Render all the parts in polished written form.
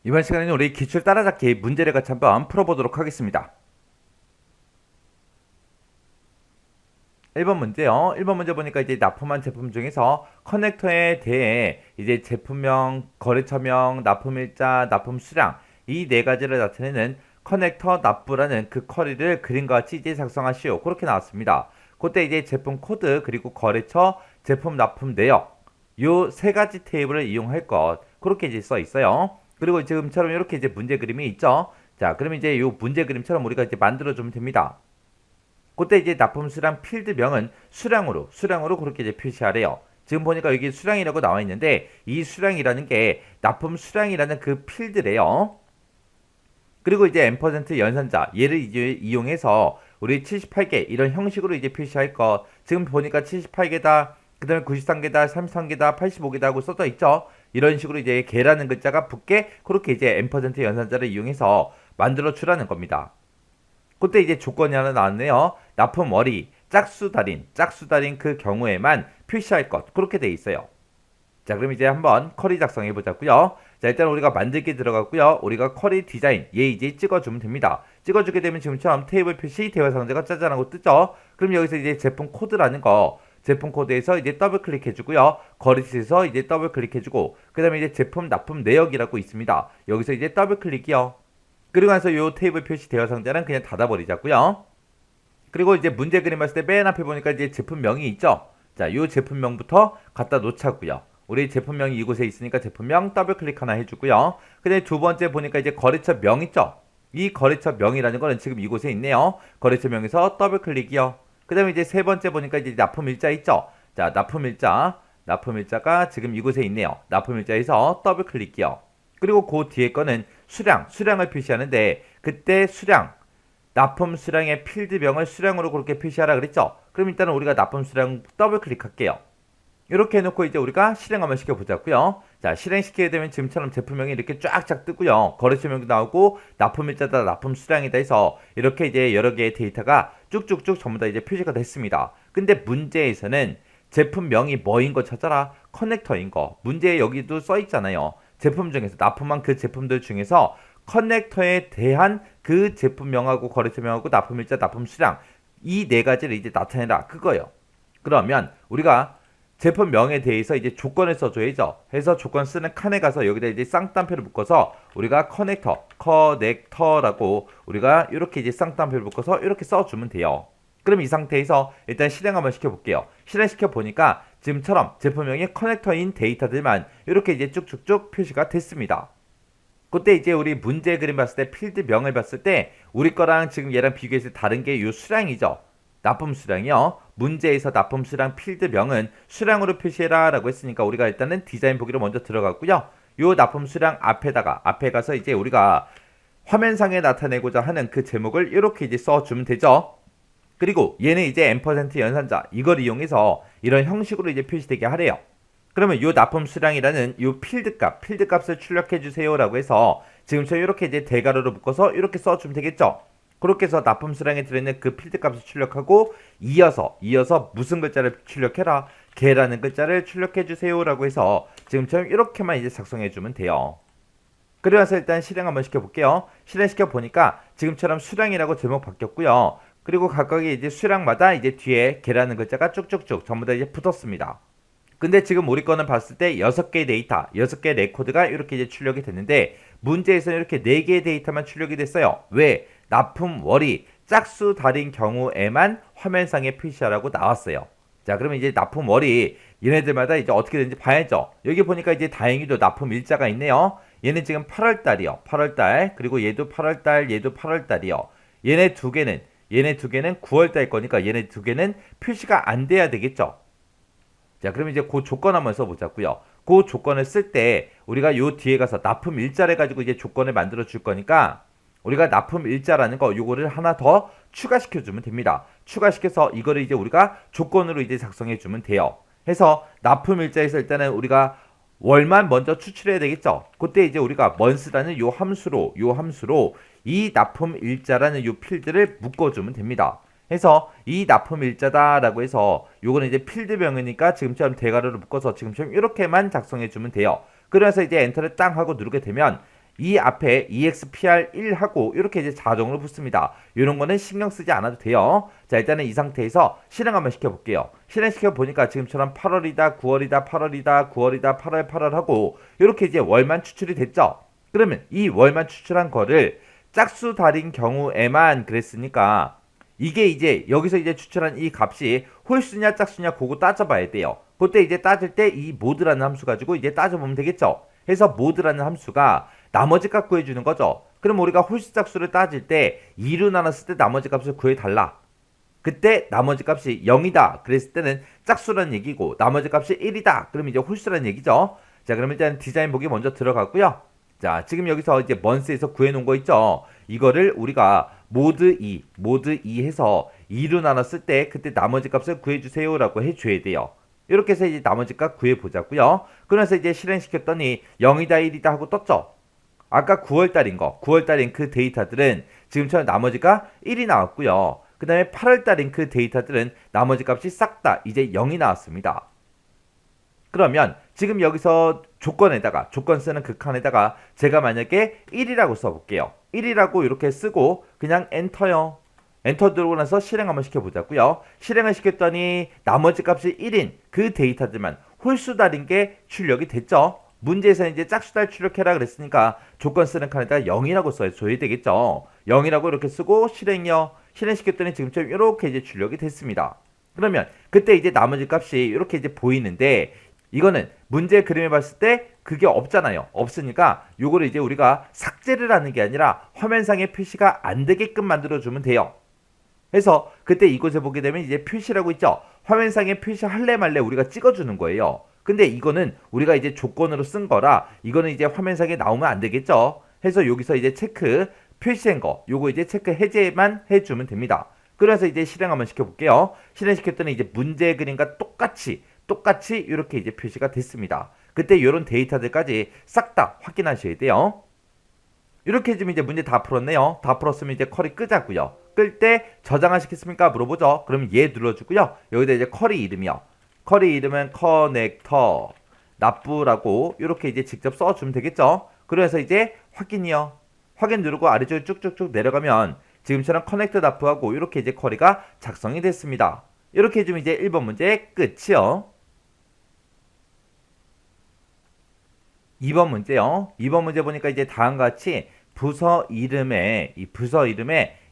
이번 시간에는 우리 기출 따라잡기 문제를 같이 한번 풀어보도록 하겠습니다. 1번 문제요. 1번 문제 보니까 이제 납품한 제품 중에서 커넥터에 대해 이제 제품명, 거래처명, 납품일자, 납품 수량 이 네 가지를 나타내는 커넥터 납부라는 그 쿼리를 그림과 같이 이제 작성하시오. 그렇게 나왔습니다. 그때 이제 제품 코드 그리고 거래처, 제품 납품 내역 요 세 가지 테이블을 이용할 것 그렇게 이제 써 있어요. 그리고 지금처럼 이렇게 이제 문제 그림이 있죠. 자, 그럼 이제 요 문제 그림처럼 우리가 이제 만들어주면 됩니다. 그때 이제 납품 수량 필드명은 수량으로 그렇게 이제 표시하래요. 지금 보니까 여기 수량이라고 나와 있는데 이 수량이라는 게 납품 수량이라는 그 필드래요. 그리고 이제 M% 연산자 얘를 이제 이용해서 우리 78개 이런 형식으로 이제 표시할 것. 지금 보니까 78개다. 그 다음에 93개다, 33개다, 85개다 하고 써져 있죠. 이런 식으로 이제 개라는 글자가 붙게 그렇게 이제 M% 연산자를 이용해서 만들어 주라는 겁니다. 그때 이제 조건이 하나 나왔네요. 납품 월이 짝수달인 그 경우에만 표시할 것 그렇게 돼 있어요. 자, 그럼 이제 한번 쿼리 작성해 보자고요. 자, 일단 우리가 만들기 들어갔고요. 우리가 쿼리 디자인 얘 이제 찍어주면 됩니다. 찍어주게 되면 지금처럼 테이블 표시 대화 상자가 짜잔하고 뜨죠. 그럼 여기서 이제 제품 코드라는 거 제품 코드에서 이제 더블 클릭해주고요. 거래처에서 이제 더블 클릭해주고 그 다음에 이제 제품 납품 내역이라고 있습니다. 여기서 이제 더블 클릭이요. 그리고 나서 이 테이블 표시 대화 상자는 그냥 닫아버리자고요. 그리고 이제 문제 그림 봤을 때 맨 앞에 보니까 이제 제품명이 있죠. 자, 이 제품명부터 갖다 놓자고요. 우리 제품명이 이곳에 있으니까 제품명 더블 클릭 하나 해주고요. 그 다음에 두 번째 보니까 이제 거래처 명 있죠. 이 거래처 명이라는 거는 지금 이곳에 있네요. 거래처 명에서 더블 클릭이요. 그 다음에 이제 세 번째 보니까 이제 납품일자 있죠. 자, 납품일자가 지금 이곳에 있네요. 납품일자에서 더블 클릭이요. 그리고 그 뒤에 거는 수량을 표시하는데 그때 납품 수량의 필드명을 수량으로 그렇게 표시하라 그랬죠. 그럼 일단은 우리가 납품 수량 더블 클릭할게요. 이렇게 해놓고 이제 우리가 실행 한번 시켜보자고요. 자, 실행시키게 되면 지금처럼 제품명이 이렇게 쫙쫙 뜨고요. 거래처명도 나오고 납품일자다, 납품 수량이다 해서 이렇게 이제 여러 개의 데이터가 쭉쭉쭉 전부 다 이제 표시가 됐습니다. 근데 문제에서는 제품명이 뭐인 거 찾아라. 커넥터인 거. 문제에 여기도 써 있잖아요. 제품 중에서 납품한 그 제품들 중에서 커넥터에 대한 그 제품명하고 거래처명하고 납품일자, 납품 수량 이 네 가지를 이제 나타내라 그거예요. 그러면 우리가 제품명에 대해서 이제 조건을 써줘야죠. 해서 조건 쓰는 칸에 가서 여기다 이제 쌍따옴표를 묶어서 우리가 커넥터라고 우리가 이렇게 이제 쌍따옴표를 묶어서 이렇게 써주면 돼요. 그럼 이 상태에서 일단 실행 한번 시켜볼게요. 실행시켜 보니까 지금처럼 제품명이 커넥터인 데이터들만 이렇게 이제 쭉쭉쭉 표시가 됐습니다. 그때 이제 우리 문제 그림 봤을 때 필드명을 봤을 때 우리 거랑 지금 얘랑 비교해서 다른 게 요 수량이죠. 납품 수량이요. 문제에서 납품 수량 필드명은 수량으로 표시해라 라고 했으니까 우리가 일단은 디자인 보기로 먼저 들어갔고요. 요 납품 수량 앞에 가서 이제 우리가 화면상에 나타내고자 하는 그 제목을 이렇게 이제 써주면 되죠. 그리고 얘는 이제 M% 연산자 이걸 이용해서 이런 형식으로 이제 표시되게 하래요. 그러면 요 납품 수량이라는 요 필드값을 출력해 주세요라고 해서 지금처럼 이렇게 이제 대괄호로 묶어서 이렇게 써주면 되겠죠. 그렇게 해서 납품 수량에 들어있는 그 필드값을 출력하고 이어서 무슨 글자를 출력해라 개라는 글자를 출력해 주세요라고 해서 지금처럼 이렇게만 이제 작성해 주면 돼요. 그래서 일단 실행 한번 시켜볼게요. 실행시켜 보니까 지금처럼 수량이라고 제목 바뀌었고요. 그리고 각각의 이제 수량마다 이제 뒤에 개라는 글자가 쭉쭉쭉 전부 다 이제 붙었습니다. 근데 지금 우리 거는 봤을 때 6개의 데이터, 6개의 레코드가 이렇게 이제 출력이 됐는데 문제에서는 이렇게 4개의 데이터만 출력이 됐어요. 왜? 납품 월이 짝수 달인 경우에만 화면상에 표시하라고 나왔어요. 자, 그러면 이제 납품 월이 얘네들마다 이제 어떻게 되는지 봐야죠. 여기 보니까 이제 다행히도 납품 일자가 있네요. 얘는 지금 8월달이요. 8월달. 그리고 얘도 8월달, 얘도 8월달이요. 얘네 두 개는 9월달 거니까 얘네 두 개는 표시가 안 돼야 되겠죠. 자, 그럼 이제 그 조건 한번 써보자고요. 그 조건을 쓸 때 우리가 요 뒤에 가서 납품 일자를 가지고 이제 조건을 만들어 줄 거니까 우리가 납품 일자라는 거 요거를 하나 더 추가시켜 주면 됩니다. 추가시켜서 이거를 이제 우리가 조건으로 이제 작성해 주면 돼요. 해서 납품 일자에서 일단은 우리가 월만 먼저 추출해야 되겠죠. 그때 이제 우리가 month라는 요 함수로 이 납품 일자라는 요 필드를 묶어 주면 됩니다. 해서 이 납품 일자다라고 해서 요거는 이제 필드명이니까 지금처럼 대괄호를 묶어서 지금처럼 이렇게만 작성해 주면 돼요. 그래서 이제 엔터를 땅 하고 누르게 되면 이 앞에 expr1하고 이렇게 이제 자동으로 붙습니다. 이런 거는 신경 쓰지 않아도 돼요. 자, 일단은 이 상태에서 실행 한번 시켜볼게요. 실행시켜 보니까 지금처럼 8월이다, 9월이다, 8월이다, 9월이다, 8월, 8월 하고 이렇게 이제 월만 추출이 됐죠. 그러면 이 월만 추출한 거를 짝수 달인 경우에만 그랬으니까 이게 이제 여기서 이제 추출한 이 값이 홀수냐 짝수냐 그거 따져봐야 돼요. 그때 이제 따질 때 이 모드라는 함수 가지고 이제 따져보면 되겠죠. 해서 모드라는 함수가 나머지 값 구해주는 거죠. 그럼 우리가 홀수 짝수를 따질 때 2로 나눴을 때 나머지 값을 구해달라. 그때 나머지 값이 0이다 그랬을 때는 짝수라는 얘기고 나머지 값이 1이다 그럼 이제 홀수라는 얘기죠. 자, 그럼 일단 디자인 보기 먼저 들어가고요. 자, 지금 여기서 이제 먼스에서 구해놓은 거 있죠. 이거를 우리가 모드 2 해서 2로 나눴을 때 그때 나머지 값을 구해주세요 라고 해줘야 돼요. 이렇게 해서 이제 나머지 값 구해보자고요. 그래서 이제 실행시켰더니 0이다 1이다 하고 떴죠. 아까 9월달인 그 데이터들은 지금처럼 나머지가 1이 나왔고요. 그 다음에 8월달인 그 데이터들은 나머지 값이 싹 다 이제 0이 나왔습니다. 그러면 지금 여기서 조건 쓰는 그 칸에다가 제가 만약에 1이라고 써볼게요. 1이라고 이렇게 쓰고 그냥 엔터요. 엔터 들어오고 나서 실행 한번 시켜보자고요. 실행을 시켰더니 나머지 값이 1인 그 데이터들만 홀수 달인 게 출력이 됐죠. 문제에서 이제 짝수달 출력해라 그랬으니까 조건 쓰는 칸에다가 0이라고 써줘야 되겠죠. 0이라고 이렇게 쓰고 실행요. 실행시켰더니 지금처럼 이렇게 이제 출력이 됐습니다. 그러면 그때 이제 나머지 값이 이렇게 이제 보이는데 이거는 문제 그림에 봤을 때 그게 없잖아요. 없으니까 요거를 이제 우리가 삭제를 하는 게 아니라 화면상에 표시가 안 되게끔 만들어주면 돼요. 그래서 그때 이곳에 보게 되면 이제 표시라고 있죠. 화면상에 표시할래 말래 우리가 찍어주는 거예요. 근데 이거는 우리가 이제 조건으로 쓴 거라 이거는 이제 화면상에 나오면 안 되겠죠. 해서 여기서 이제 체크 표시된 거 요거 이제 체크 해제만 해주면 됩니다. 그래서 이제 실행 한번 시켜볼게요. 실행시켰더니 이제 문제 그림과 똑같이 이렇게 이제 표시가 됐습니다. 그때 이런 데이터들까지 싹 다 확인하셔야 돼요. 이렇게 해주면 이제 문제 다 풀었네요. 다 풀었으면 이제 쿼리 끄자고요. 끌 때 저장하시겠습니까? 물어보죠. 그럼 얘 눌러주고요. 여기다 이제 쿼리 이름이요. 쿼리 이름은 커넥터 납부라고 이렇게 이제 직접 써주면 되겠죠. 그래서 이제 확인이요. 확인 누르고 아래쪽에 쭉쭉쭉 내려가면 지금처럼 커넥터 납부하고 이렇게 이제 쿼리가 작성이 됐습니다. 이렇게 해주면 이제 1번 문제 끝이요. 2번 문제요. 2번 문제 보니까 이제 다음과 같이 부서 이름에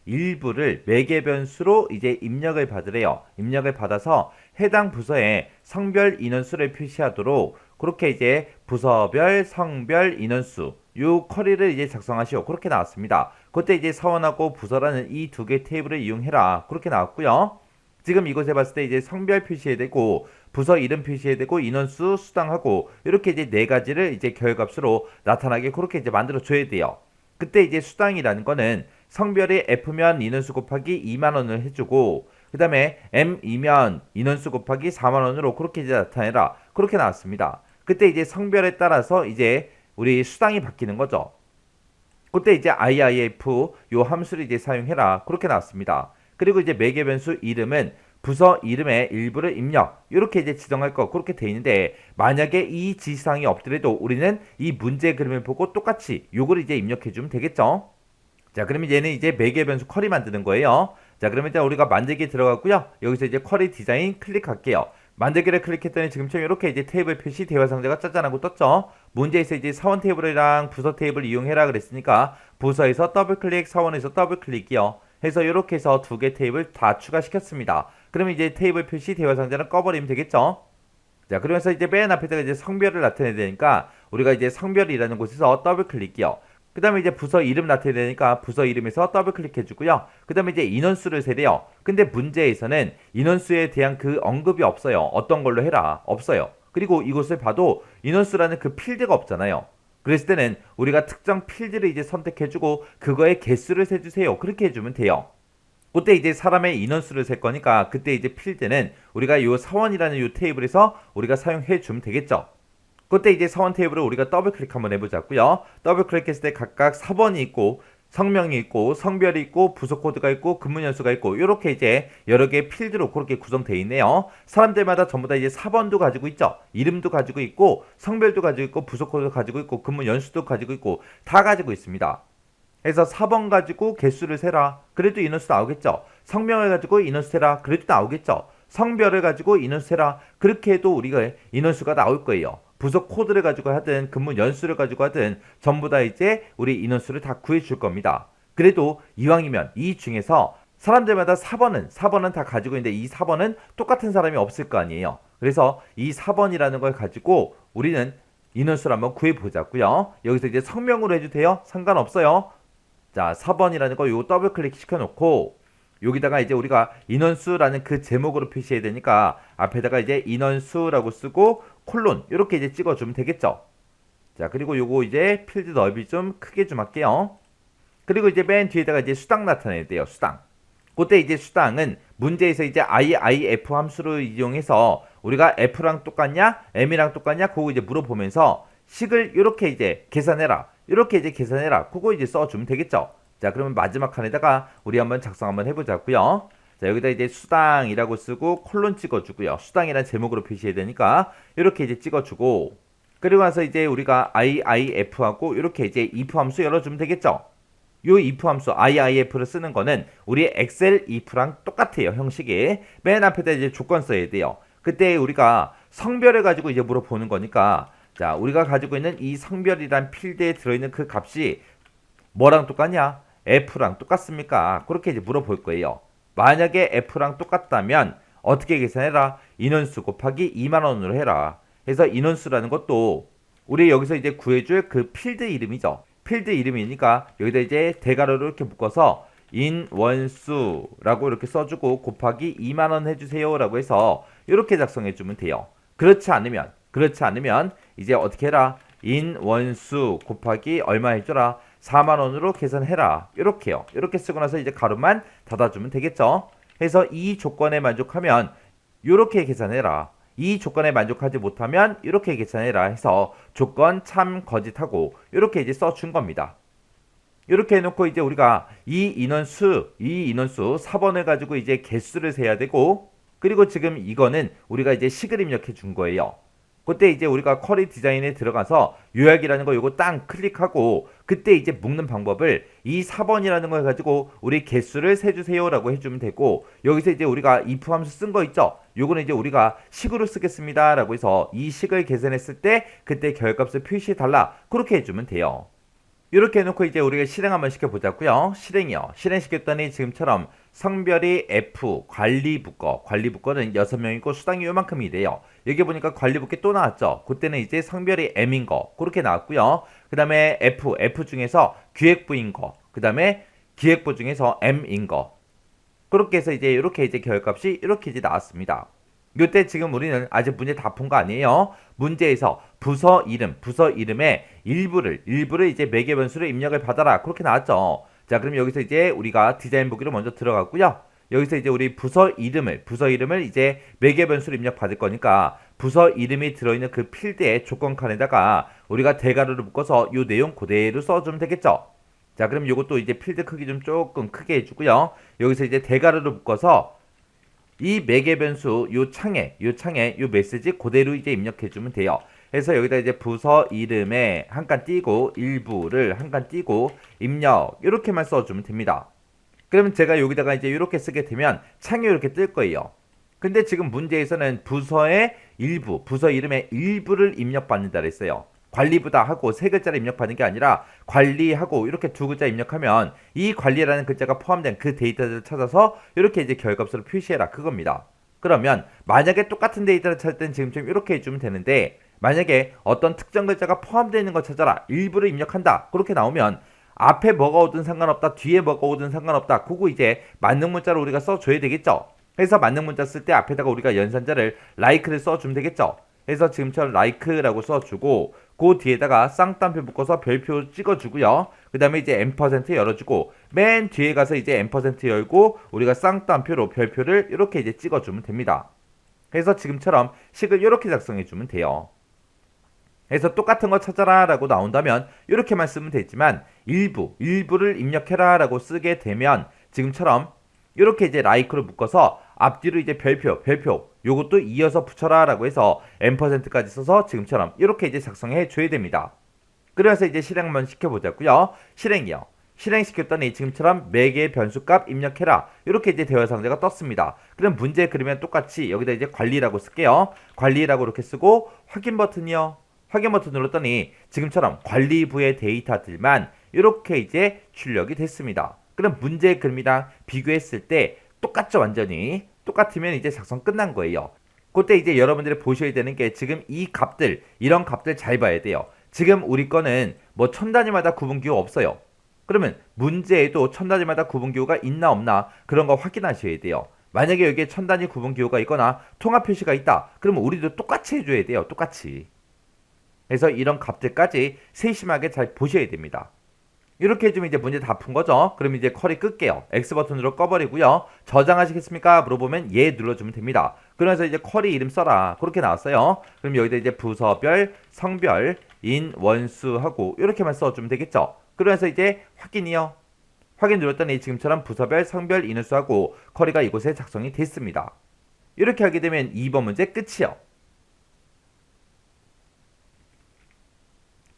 일부를 매개 변수로 이제 입력을 받으래요. 입력을 받아서 해당 부서에 성별 인원수를 표시하도록 그렇게 이제 부서별 성별 인원수 요 쿼리를 이제 작성하시오. 그렇게 나왔습니다. 그때 이제 사원하고 부서라는 이 두 개 테이블을 이용해라. 그렇게 나왔고요. 지금 이곳에 봤을 때 이제 성별 표시해야 되고 부서 이름 표시해야 되고 인원수 수당하고 이렇게 이제 네 가지를 이제 결값으로 나타나게 그렇게 이제 만들어 줘야 돼요. 그때 이제 수당이라는 거는 성별이 F면 인원수 곱하기 2만 원을 해주고 그 다음에 M이면 인원수 곱하기 4만 원으로 그렇게 이제 나타내라. 그렇게 나왔습니다. 그때 이제 성별에 따라서 이제 우리 수당이 바뀌는 거죠. 그때 이제 IIF 요 함수를 이제 사용해라. 그렇게 나왔습니다. 그리고 이제 매개 변수 이름은 부서 이름의 일부를 입력 이렇게 이제 지정할 거 그렇게 돼 있는데 만약에 이 지시사항이 없더라도 우리는 이 문제 그림을 보고 똑같이 요거를 이제 입력해 주면 되겠죠. 자, 그러면 얘는 이제 매개 변수 쿼리 만드는 거예요. 자, 그러면 일단 우리가 만들기 들어갔고요. 여기서 이제 쿼리 디자인 클릭할게요. 만들기를 클릭했더니 지금처럼 이렇게 이제 테이블 표시 대화 상자가 짜잔하고 떴죠. 문제에서 이제 사원 테이블이랑 부서 테이블 이용해라 그랬으니까 부서에서 더블 클릭, 사원에서 더블 클릭이요. 해서 이렇게 해서 두 개 테이블 다 추가시켰습니다. 그러면 이제 테이블 표시 대화 상자는 꺼버리면 되겠죠. 자, 그러면서 이제 맨 앞에다가 이제 성별을 나타내야 되니까 우리가 이제 성별이라는 곳에서 더블 클릭이요. 그 다음에 이제 부서 이름 나타내야 되니까 부서 이름에서 더블 클릭해주고요. 그 다음에 이제 인원수를 세래요. 근데 문제에서는 인원수에 대한 그 언급이 없어요. 어떤 걸로 해라. 없어요. 그리고 이곳을 봐도 인원수라는 그 필드가 없잖아요. 그랬을 때는 우리가 특정 필드를 이제 선택해주고 그거의 개수를 세주세요. 그렇게 해주면 돼요. 그때 이제 사람의 인원수를 셀 거니까 그때 이제 필드는 우리가 요 사원이라는 요 테이블에서 우리가 사용해 주면 되겠죠. 그때 이제 사원 테이블을 우리가 더블 클릭 한번 해보자고요. 더블 클릭했을 때 각각 4번이 있고 성명이 있고 성별이 있고 부서 코드가 있고 근무 연수가 있고 이렇게 이제 여러 개의 필드로 그렇게 구성되어 있네요. 사람들마다 전부 다 이제 4번도 가지고 있죠. 이름도 가지고 있고 성별도 가지고 있고 부서 코드도 가지고 있고 근무 연수도 가지고 있고 다 가지고 있습니다. 그래서 4번 가지고 개수를 세라. 그래도 인원수 나오겠죠. 성명을 가지고 인원수 세라. 그래도 나오겠죠. 성별을 가지고 인원수 세라. 그렇게 해도 우리가 인원수가 나올 거예요. 부서 코드를 가지고 하든 근무 연수를 가지고 하든 전부 다 이제 우리 인원수를 다 구해줄 겁니다. 그래도 이왕이면 이 중에서 사람들마다 4번은 다 가지고 있는데 이 4번은 똑같은 사람이 없을 거 아니에요. 그래서 이 4번이라는 걸 가지고 우리는 인원수를 한번 구해보자고요. 여기서 이제 성명으로 해도 돼요? 상관없어요. 자, 4번이라는 거 요거 더블 클릭 시켜놓고 여기다가 이제 우리가 인원수라는 그 제목으로 표시해야 되니까 앞에다가 이제 인원수라고 쓰고 콜론 이렇게 이제 찍어주면 되겠죠. 자, 그리고 요거 이제 필드 넓이 좀 크게 좀 할게요. 그리고 이제 맨 뒤에다가 이제 수당 나타내야 돼요. 수당. 그때 이제 수당은 문제에서 이제 IIF 함수를 이용해서 우리가 F랑 똑같냐 M이랑 똑같냐 그거 이제 물어보면서 식을 이렇게 이제 계산해라. 이렇게 이제 계산해라. 그거 이제 써주면 되겠죠. 자, 그러면 마지막 칸에다가 우리 한번 작성 한번 해보자고요. 자, 여기다 이제 수당이라고 쓰고 콜론 찍어주고요. 수당이라는 제목으로 표시해야 되니까 이렇게 이제 찍어주고 그리고 나서 이제 우리가 IIF하고 이렇게 이제 if 함수 열어주면 되겠죠. 요 if 함수 IIF를 쓰는 거는 우리 엑셀 if랑 똑같아요. 형식이. 맨 앞에다 이제 조건 써야 돼요. 그때 우리가 성별을 가지고 이제 물어보는 거니까 자, 우리가 가지고 있는 이 성별이란 필드에 들어있는 그 값이 뭐랑 똑같냐? F랑 똑같습니까? 그렇게 이제 물어볼 거예요. 만약에 F랑 똑같다면 어떻게 계산해라? 인원수 곱하기 2만원으로 해라. 그래서 인원수라는 것도 우리 여기서 이제 구해줄 그 필드 이름이죠. 필드 이름이니까 여기다 이제 대괄호로 이렇게 묶어서 인원수라고 이렇게 써주고 곱하기 2만원 해주세요 라고 해서 이렇게 작성해주면 돼요. 그렇지 않으면 이제 어떻게 해라? 인원수 곱하기 얼마 해줘라? 4만원으로 계산해라. 이렇게요. 이렇게 쓰고 나서 이제 가로만 닫아주면 되겠죠. 그래서 이 조건에 만족하면 이렇게 계산해라. 이 조건에 만족하지 못하면 이렇게 계산해라 해서 조건 참 거짓하고 이렇게 이제 써준 겁니다. 이렇게 해놓고 이제 우리가 이 인원수 4번을 가지고 이제 개수를 세야 되고 그리고 지금 이거는 우리가 이제 식을 입력해 준 거예요. 그때 이제 우리가 쿼리 디자인에 들어가서 요약이라는 거 요거 땅 클릭하고 그때 이제 묶는 방법을 이 4번이라는 걸 가지고 우리 개수를 세주세요 라고 해주면 되고 여기서 이제 우리가 if 함수 쓴 거 있죠. 요거는 이제 우리가 식으로 쓰겠습니다 라고 해서 이 식을 계산했을 때 그때 결값을 표시해 달라 그렇게 해주면 돼요. 이렇게 해놓고 이제 우리가 실행 한번 시켜보자고요. 실행이요. 실행시켰더니 지금처럼 성별이 F, 관리부거는 6명이고 수당이 요만큼이 돼요. 여기 보니까 관리부께 또 나왔죠. 그때는 이제 성별이 M인 거 그렇게 나왔고요. 그 다음에 F 중에서 기획부인 거, 그 다음에 기획부 중에서 M인 거 그렇게 해서 이제 이렇게 이제 결값이 이렇게 이제 나왔습니다. 이때 지금 우리는 아직 문제 다 푼 거 아니에요. 문제에서 부서 이름의 일부를 이제 매개 변수로 입력을 받아라 그렇게 나왔죠. 자, 그럼 여기서 이제 우리가 디자인 보기로 먼저 들어갔고요. 여기서 이제 우리 부서 이름을 이제 매개 변수로 입력 받을 거니까 부서 이름이 들어있는 그 필드의 조건 칸에다가 우리가 대괄호를 묶어서 이 내용 그대로 써주면 되겠죠. 자, 그럼 이것도 이제 필드 크기 좀 조금 크게 해주고요. 여기서 이제 대괄호를 묶어서 이 매개 변수 요 창에 요 메시지 그대로 이제 입력해 주면 돼요. 그래서 여기다 이제 부서 이름에 한 칸 띄고 일부를 한 칸 띄고 입력 이렇게만 써주면 됩니다. 그러면 제가 여기다가 이제 이렇게 쓰게 되면 창이 이렇게 뜰 거예요. 근데 지금 문제에서는 부서의 일부, 부서 이름의 일부를 입력받는다 그랬어요. 관리부다 하고 세 글자를 입력받는 게 아니라 관리하고 이렇게 두 글자 입력하면 이 관리라는 글자가 포함된 그 데이터를 찾아서 이렇게 이제 결값으로 표시해라 그겁니다. 그러면 만약에 똑같은 데이터를 찾을 땐 지금처럼 이렇게 해주면 되는데 만약에 어떤 특정 글자가 포함되어 있는 거 찾아라 일부를 입력한다 그렇게 나오면 앞에 뭐가 오든 상관없다 뒤에 뭐가 오든 상관없다 그거 이제 만능 문자로 우리가 써줘야 되겠죠. 그래서 만능 문자 쓸 때 앞에다가 우리가 연산자를 like를 써주면 되겠죠. 그래서 지금처럼 like라고 써주고 그 뒤에다가 쌍따옴표 묶어서 별표 찍어주고요. 그 다음에 이제 M% 열어주고 맨 뒤에 가서 이제 M% 열고 우리가 쌍따옴표로 별표를 이렇게 이제 찍어주면 됩니다. 그래서 지금처럼 식을 이렇게 작성해주면 돼요. 해서 똑같은 거 찾아라 라고 나온다면 이렇게만 쓰면 되지만 일부를 입력해라 라고 쓰게 되면 지금처럼 이렇게 이제 like를 묶어서 앞뒤로 이제 별표 요것도 이어서 붙여라 라고 해서 %까지 써서 지금처럼 이렇게 이제 작성해 줘야 됩니다. 그래서 이제 실행 한번 시켜보자고요. 실행이요. 실행시켰더니 지금처럼 매개의 변수값 입력해라 이렇게 이제 대화 상자가 떴습니다. 그럼 문제 그리면 똑같이 여기다 이제 관리라고 쓸게요. 관리라고 이렇게 쓰고 확인 버튼이요. 확인 버튼 눌렀더니 지금처럼 관리부의 데이터들만 이렇게 이제 출력이 됐습니다. 그럼 문제 그림이랑 비교했을 때 똑같죠. 완전히 똑같으면 이제 작성 끝난 거예요. 그때 이제 여러분들이 보셔야 되는 게 지금 이 값들 이런 값들 잘 봐야 돼요. 지금 우리 거는 뭐 천 단위마다 구분기호 없어요. 그러면 문제에도 천 단위마다 구분기호가 있나 없나 그런 거 확인하셔야 돼요. 만약에 여기에 천 단위 구분기호가 있거나 통합 표시가 있다. 그러면 우리도 똑같이 해줘야 돼요. 똑같이. 그래서 이런 값들까지 세심하게 잘 보셔야 됩니다. 이렇게 해주면 이제 문제 다 푼 거죠. 그럼 이제 쿼리 끌게요. X 버튼으로 꺼버리고요. 저장하시겠습니까? 물어보면 예 눌러주면 됩니다. 그러면서 이제 쿼리 이름 써라. 그렇게 나왔어요. 그럼 여기다 이제 부서별, 성별, 인, 원수하고 이렇게만 써주면 되겠죠. 그러면서 이제 확인이요. 확인 눌렀더니 지금처럼 부서별, 성별, 인원수하고 쿼리가 이곳에 작성이 됐습니다. 이렇게 하게 되면 2번 문제 끝이요.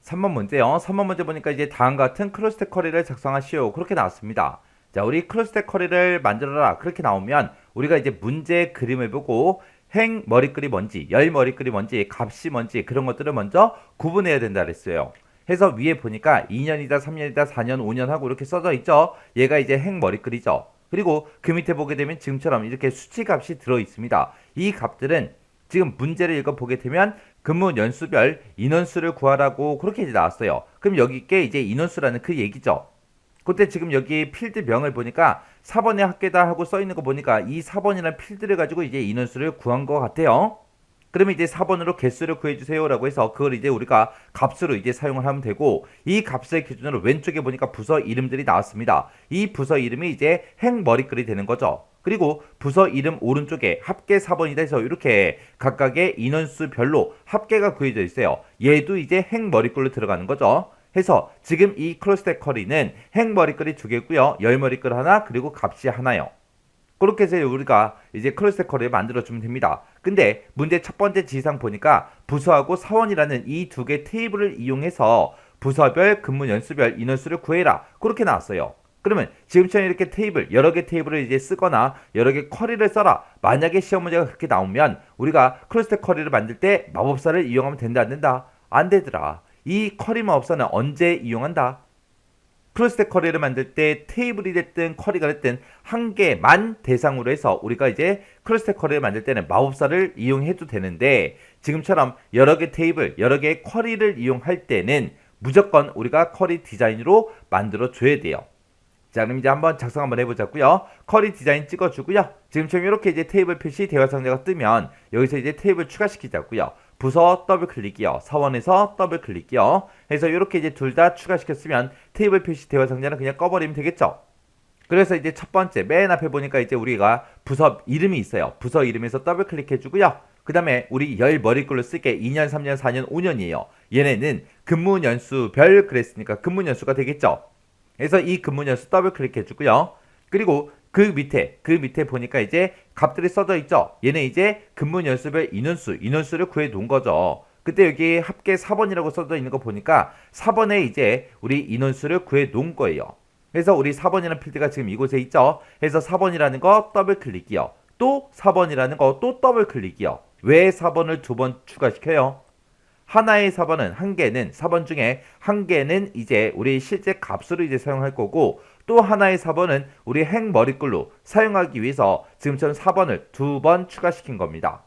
3번 문제요. 3번 문제 보니까 이제 다음과 같은 크로스텍 쿼리를 작성하시오. 그렇게 나왔습니다. 자, 우리 크로스텍 쿼리를 만들어라. 그렇게 나오면 우리가 이제 문제 그림을 보고 행 머리글이 뭔지, 열 머리글이 뭔지, 값이 뭔지 그런 것들을 먼저 구분해야 된다 그랬어요. 해서 위에 보니까 2년이다, 3년이다, 4년, 5년 하고 이렇게 써져 있죠. 얘가 이제 행 머리글이죠. 그리고 그 밑에 보게 되면 지금처럼 이렇게 수치 값이 들어 있습니다. 이 값들은 지금 문제를 읽어보게 되면 근무 연수별 인원수를 구하라고 그렇게 이제 나왔어요. 그럼 여기께 이제 인원수라는 그 얘기죠. 그때 지금 여기 필드명을 보니까 4번의 학계다 하고 써있는 거 보니까 이 4번이라는 필드를 가지고 이제 인원수를 구한 것 같아요. 그러면 이제 4번으로 개수를 구해주세요 라고 해서 그걸 이제 우리가 값으로 이제 사용을 하면 되고 이 값을 기준으로 왼쪽에 보니까 부서 이름들이 나왔습니다. 이 부서 이름이 이제 행 머리글이 되는 거죠. 그리고 부서 이름 오른쪽에 합계 4번이다 해서 이렇게 각각의 인원수별로 합계가 구해져 있어요. 얘도 이제 행 머리글로 들어가는 거죠. 해서 지금 이 크로스텍 쿼리는 행 머리글이 2개고요. 열 머리글 하나 그리고 값이 하나요. 그렇게 해서 우리가 이제 크로스텍 쿼리를 만들어주면 됩니다. 근데 문제 첫 번째 지시사항 보니까 부서하고 사원이라는 이 두 개 테이블을 이용해서 부서별, 근무 연수별 인원수를 구해라. 그렇게 나왔어요. 그러면 지금처럼 이렇게 테이블, 여러 개 테이블을 이제 쓰거나 여러 개 쿼리를 써라. 만약에 시험 문제가 그렇게 나오면 우리가 크로스텍 쿼리를 만들 때 마법사를 이용하면 된다, 안 된다? 안 되더라. 이 쿼리 마법사는 언제 이용한다? 크로스텍 쿼리를 만들 때 테이블이 됐든 쿼리가 됐든 한 개만 대상으로 해서 우리가 이제 크로스텍 쿼리를 만들 때는 마법사를 이용해도 되는데 지금처럼 여러 개 테이블, 여러 개의 쿼리를 이용할 때는 무조건 우리가 쿼리 디자인으로 만들어 줘야 돼요. 자, 그럼 이제 한번 작성 한번 해보자고요. 쿼리 디자인 찍어주고요. 지금처럼 이렇게 이제 테이블 표시 대화 상자가 뜨면 여기서 이제 테이블 추가시키자고요. 부서 더블 클릭이요. 사원에서 더블 클릭이요. 해서 이렇게 이제 둘 다 추가시켰으면 테이블 표시 대화 상자는 그냥 꺼버리면 되겠죠. 그래서 이제 첫 번째 맨 앞에 보니까 이제 우리가 부서 이름이 있어요. 부서 이름에서 더블 클릭해주고요. 그 다음에 우리 열 머리글로 쓸게 2년, 3년, 4년, 5년이에요. 얘네는 근무 연수별 그랬으니까 근무 연수가 되겠죠. 그래서 이 근무 연수 더블 클릭해주고요. 그리고 그 밑에 보니까 이제 값들이 써져 있죠. 얘는 이제 근무 연수별 인원수를 구해 놓은 거죠. 그때 여기 합계 4번이라고 써져 있는 거 보니까 4번에 이제 우리 인원수를 구해 놓은 거예요. 그래서 우리 4번이라는 필드가 지금 이곳에 있죠. 그래서 4번이라는 거 더블 클릭이요. 또 4번이라는 거 또 더블 클릭이요. 왜 4번을 두 번 추가시켜요? 하나의 4번은 한 개는 4번 중에 한 개는 이제 우리 실제 값으로 이제 사용할 거고 또 하나의 4번은 우리 행 머리글로 사용하기 위해서 지금처럼 4번을 두 번 추가시킨 겁니다.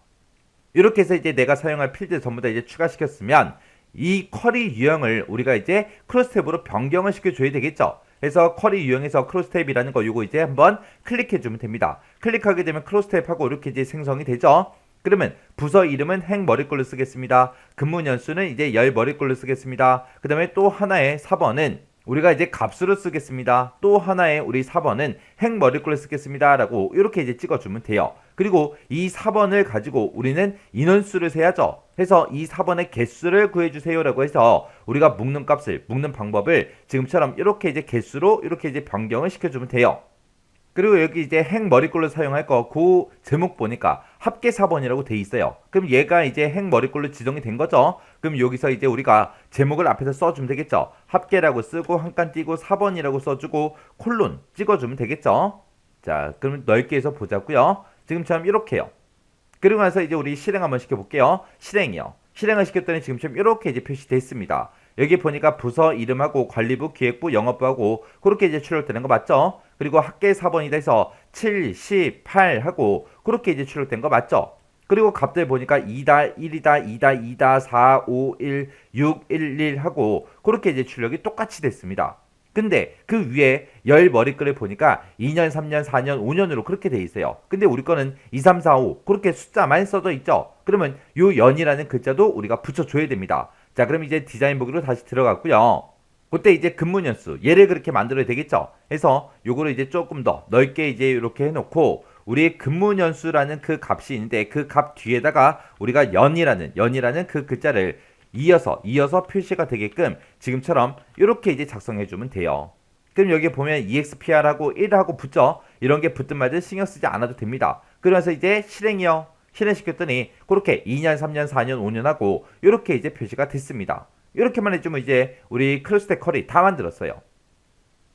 이렇게 해서 이제 내가 사용할 필드 전부 다 이제 추가시켰으면 이 쿼리 유형을 우리가 이제 크로스탭으로 변경을 시켜줘야 되겠죠. 그래서 쿼리 유형에서 크로스탭이라는 거 요거 이제 한번 클릭해주면 됩니다. 클릭하게 되면 크로스탭하고 이렇게 이제 생성이 되죠. 그러면 부서 이름은 행 머리글로 쓰겠습니다. 근무 연수는 이제 열 머리글로 쓰겠습니다. 그 다음에 또 하나의 4번은 우리가 이제 값으로 쓰겠습니다. 또 하나의 우리 4번은 행 머리글로 쓰겠습니다. 라고 이렇게 이제 찍어주면 돼요. 그리고 이 4번을 가지고 우리는 인원수를 세야죠. 해서 이 4번의 개수를 구해주세요라고 해서 우리가 묶는 값을, 묶는 방법을 지금처럼 이렇게 이제 개수로 이렇게 이제 변경을 시켜주면 돼요. 그리고 여기 이제 행머리꼴로 사용할 거, 그 제목 보니까 합계 4번이라고 돼 있어요. 그럼 얘가 이제 행머리꼴로 지정이 된 거죠. 그럼 여기서 이제 우리가 제목을 앞에서 써주면 되겠죠. 합계라고 쓰고 한 칸 띄고 4번이라고 써주고 콜론 찍어주면 되겠죠. 자, 그럼 넓게 해서 보자고요. 지금처럼 이렇게요. 그리고 나서 이제 우리 실행 한번 시켜볼게요. 실행이요. 실행을 시켰더니 지금처럼 이렇게 이제 표시됐습니다. 여기 보니까 부서 이름하고 관리부, 기획부, 영업부하고 그렇게 이제 출력되는 거 맞죠? 그리고 학계 4번이 돼서 7, 10, 8 하고 그렇게 이제 출력된 거 맞죠? 그리고 값들 보니까 2다, 1이다, 2다, 2다, 4, 5, 1, 6, 1, 1 하고 그렇게 이제 출력이 똑같이 됐습니다. 근데 그 위에 열 머리글을 보니까 2년, 3년, 4년, 5년으로 그렇게 돼 있어요. 근데 우리 거는 2, 3, 4, 5 그렇게 숫자만 써져 있죠. 그러면 요 연이라는 글자도 우리가 붙여줘야 됩니다. 자, 그럼 이제 디자인 보기로 다시 들어갔고요. 그때 이제 근무연수 얘를 그렇게 만들어야 되겠죠. 해서 요거를 이제 조금 더 넓게 이제 이렇게 해놓고 우리 근무연수라는 그 값이 있는데 그 값 뒤에다가 우리가 연이라는 그 글자를 이어서 표시가 되게끔 지금처럼 이렇게 이제 작성해 주면 돼요. 그럼 여기 보면 EXPR하고 1하고 붙죠. 이런 게 붙든 말든 신경 쓰지 않아도 됩니다. 그러면서 이제 실행이요. 실행시켰더니 그렇게 2년, 3년, 4년, 5년 하고 이렇게 이제 표시가 됐습니다. 이렇게만 해주면 이제 우리 크로스텍 컬이 다 만들었어요.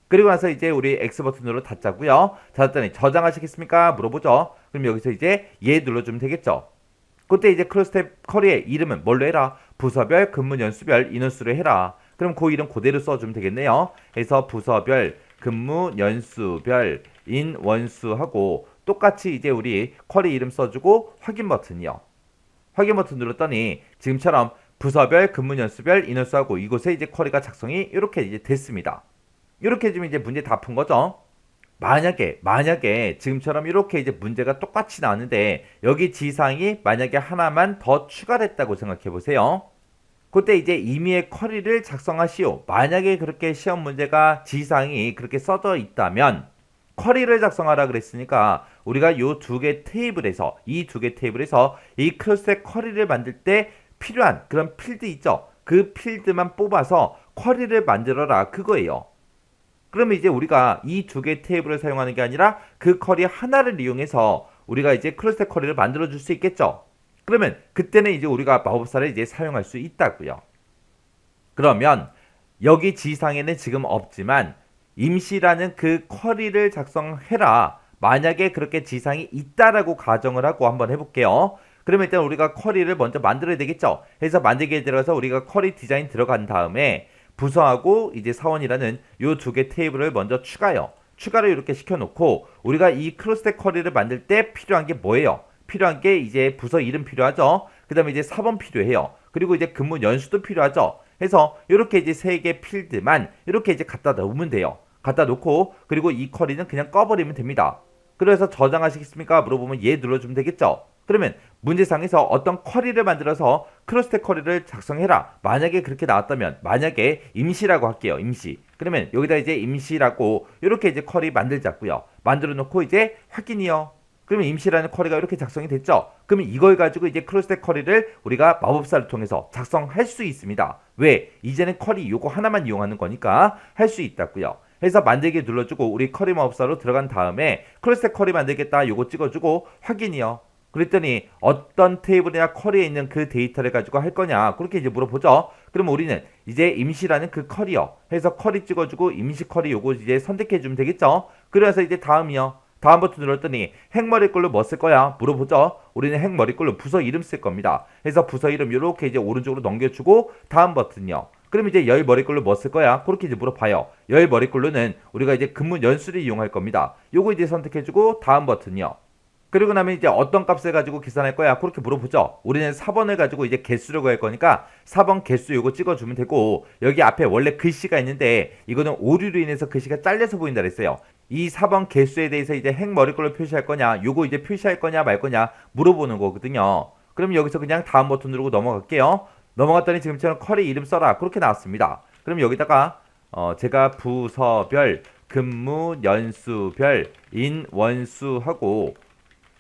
그리고 나서 이제 우리 X 버튼으로 닫자고요. 닫았더니 저장하시겠습니까? 물어보죠. 그럼 여기서 이제 예 눌러주면 되겠죠. 그때 이제 크로스텍 컬의 이름은 뭘로 해라? 부서별, 근무 연수별, 인원수로 해라. 그럼 그 이름 그대로 써주면 되겠네요. 그래서 부서별, 근무 연수별, 인원수하고 똑같이 이제 우리 컬의 이름 써주고 확인 버튼이요. 확인 버튼 눌렀더니 지금처럼 부서별, 근무 연수별, 인원수하고 이곳에 이제 쿼리가 작성이 이렇게 이제 됐습니다. 이렇게 해주면 이제 문제 다 푼 거죠. 만약에 지금처럼 이렇게 이제 문제가 똑같이 나왔는데 여기 지상이 만약에 하나만 더 추가됐다고 생각해 보세요. 그때 이제 임의의 쿼리를 작성하시오. 만약에 그렇게 시험 문제가 지상이 그렇게 써져 있다면 쿼리를 작성하라 그랬으니까 우리가 요 두 개 테이블에서 이 크로스텍 쿼리를 만들 때 필요한 그런 필드 있죠. 그 필드만 뽑아서 쿼리를 만들어라 그거예요. 그러면 이제 우리가 이 두 개 테이블을 사용하는 게 아니라 그 쿼리 하나를 이용해서 우리가 이제 크로스텍 쿼리를 만들어 줄 수 있겠죠. 그러면 그때는 이제 우리가 마법사를 이제 사용할 수 있다고요. 그러면 여기 지상에는 지금 없지만 임시라는 그 쿼리를 작성해라. 만약에 그렇게 지상이 있다라고 가정을 하고 한번 해볼게요. 그러면 일단 우리가 쿼리를 먼저 만들어야 되겠죠. 그래서 만들기에 들어가서 우리가 쿼리 디자인 들어간 다음에 부서하고 이제 사원이라는 요 두 개 테이블을 먼저 추가를 이렇게 시켜놓고 우리가 이 크로스텍 쿼리를 만들 때 필요한 게 뭐예요? 필요한 게 이제 부서 이름 필요하죠. 그 다음에 이제 사번 필요해요. 그리고 이제 근무 연수도 필요하죠. 해서 이렇게 이제 세 개 필드만 이렇게 이제 갖다 놓으면 돼요. 갖다 놓고 그리고 이 쿼리는 그냥 꺼버리면 됩니다. 그래서 저장하시겠습니까? 물어보면 예 눌러주면 되겠죠. 그러면 문제상에서 어떤 쿼리를 만들어서 크로스텍 쿼리를 작성해라. 만약에 그렇게 나왔다면 만약에 임시라고 할게요. 임시. 그러면 여기다 이제 임시라고 이렇게 이제 쿼리 만들자고요. 만들어 놓고 이제 확인이요. 그러면 임시라는 쿼리가 이렇게 작성이 됐죠. 그러면 이걸 가지고 이제 크로스텍 쿼리를 우리가 마법사를 통해서 작성할 수 있습니다. 왜? 이제는 쿼리 요거 하나만 이용하는 거니까 할 수 있다고요. 해서 만들기 눌러주고 우리 쿼리 마법사로 들어간 다음에 크로스텍 쿼리 만들겠다 요거 찍어주고 확인이요. 그랬더니 어떤 테이블이나 쿼리에 있는 그 데이터를 가지고 할 거냐 그렇게 이제 물어보죠. 그러면 우리는 이제 임시라는 그 쿼리요 해서 쿼리 찍어주고 임시 쿼리 요거 이제 선택해 주면 되겠죠. 그래서 이제 다음이요. 다음 버튼 눌렀더니 행머리꼴로 뭐 쓸 거야 물어보죠. 우리는 행머리꼴로 부서 이름 쓸 겁니다. 해서 부서 이름 요렇게 이제 오른쪽으로 넘겨주고 다음 버튼요. 그럼 이제 열 머리꼴로 뭐 쓸 거야? 그렇게 이제 물어봐요. 열 머리꼴로는 우리가 이제 근무 연수를 이용할 겁니다. 요거 이제 선택해주고 다음 버튼요. 그리고 나면 이제 어떤 값을 가지고 계산할 거야? 그렇게 물어보죠. 우리는 4번을 가지고 이제 개수를 구할 거니까 4번 개수 요거 찍어주면 되고 여기 앞에 원래 글씨가 있는데 이거는 오류로 인해서 글씨가 잘려서 보인다 그랬어요. 이 4번 개수에 대해서 이제 행머리꼴로 표시할 거냐 요거 이제 표시할 거냐 말 거냐 물어보는 거거든요. 그럼 여기서 그냥 다음 버튼 누르고 넘어갈게요. 넘어갔더니 지금처럼 쿼리 이름 써라 그렇게 나왔습니다. 그럼 여기다가 제가 부서별, 근무 연수별, 인원수하고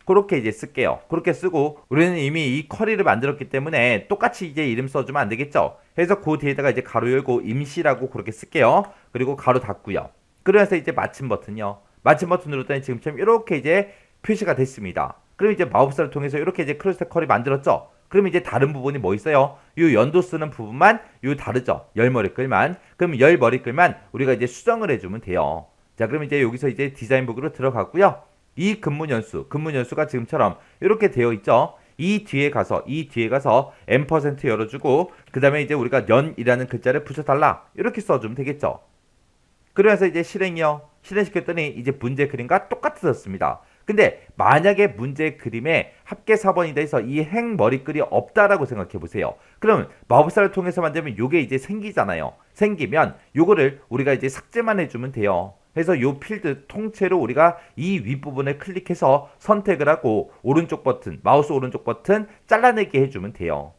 그렇게 이제 쓸게요. 그렇게 쓰고 우리는 이미 이 쿼리를 만들었기 때문에 똑같이 이제 이름 써주면 안 되겠죠. 그래서 그 뒤에다가 이제 가로 열고 임시라고 그렇게 쓸게요. 그리고 가로 닫고요. 그래서 이제 마침 버튼요. 마침 버튼 누르더니 지금처럼 이렇게 이제 표시가 됐습니다. 그럼 이제 마법사를 통해서 이렇게 이제 크로스 쿼리 만들었죠. 그럼 이제 다른 부분이 뭐 있어요? 요 연도 쓰는 부분만 요 다르죠. 열 머리글만. 그럼 열 머리글만 우리가 이제 수정을 해주면 돼요. 자, 그럼 이제 여기서 이제 디자인북으로 들어가고요. 이 근무 연수가 지금처럼 이렇게 되어 있죠. 이 뒤에 가서 M% 열어주고 그 다음에 이제 우리가 연이라는 글자를 붙여달라 이렇게 써주면 되겠죠. 그래서 이제 실행시켰더니 이제 문제 그림과 똑같아졌습니다. 근데 만약에 문제 그림에 합계 4번이 돼서 이 행 머리글이 없다라고 생각해 보세요. 그럼 마법사를 통해서 만들면 요게 이제 생기잖아요. 생기면 요거를 우리가 이제 삭제만 해주면 돼요. 그래서 요 필드 통째로 우리가 이 윗부분을 클릭해서 선택을 하고 오른쪽 버튼, 마우스 오른쪽 버튼 잘라내게 해주면 돼요.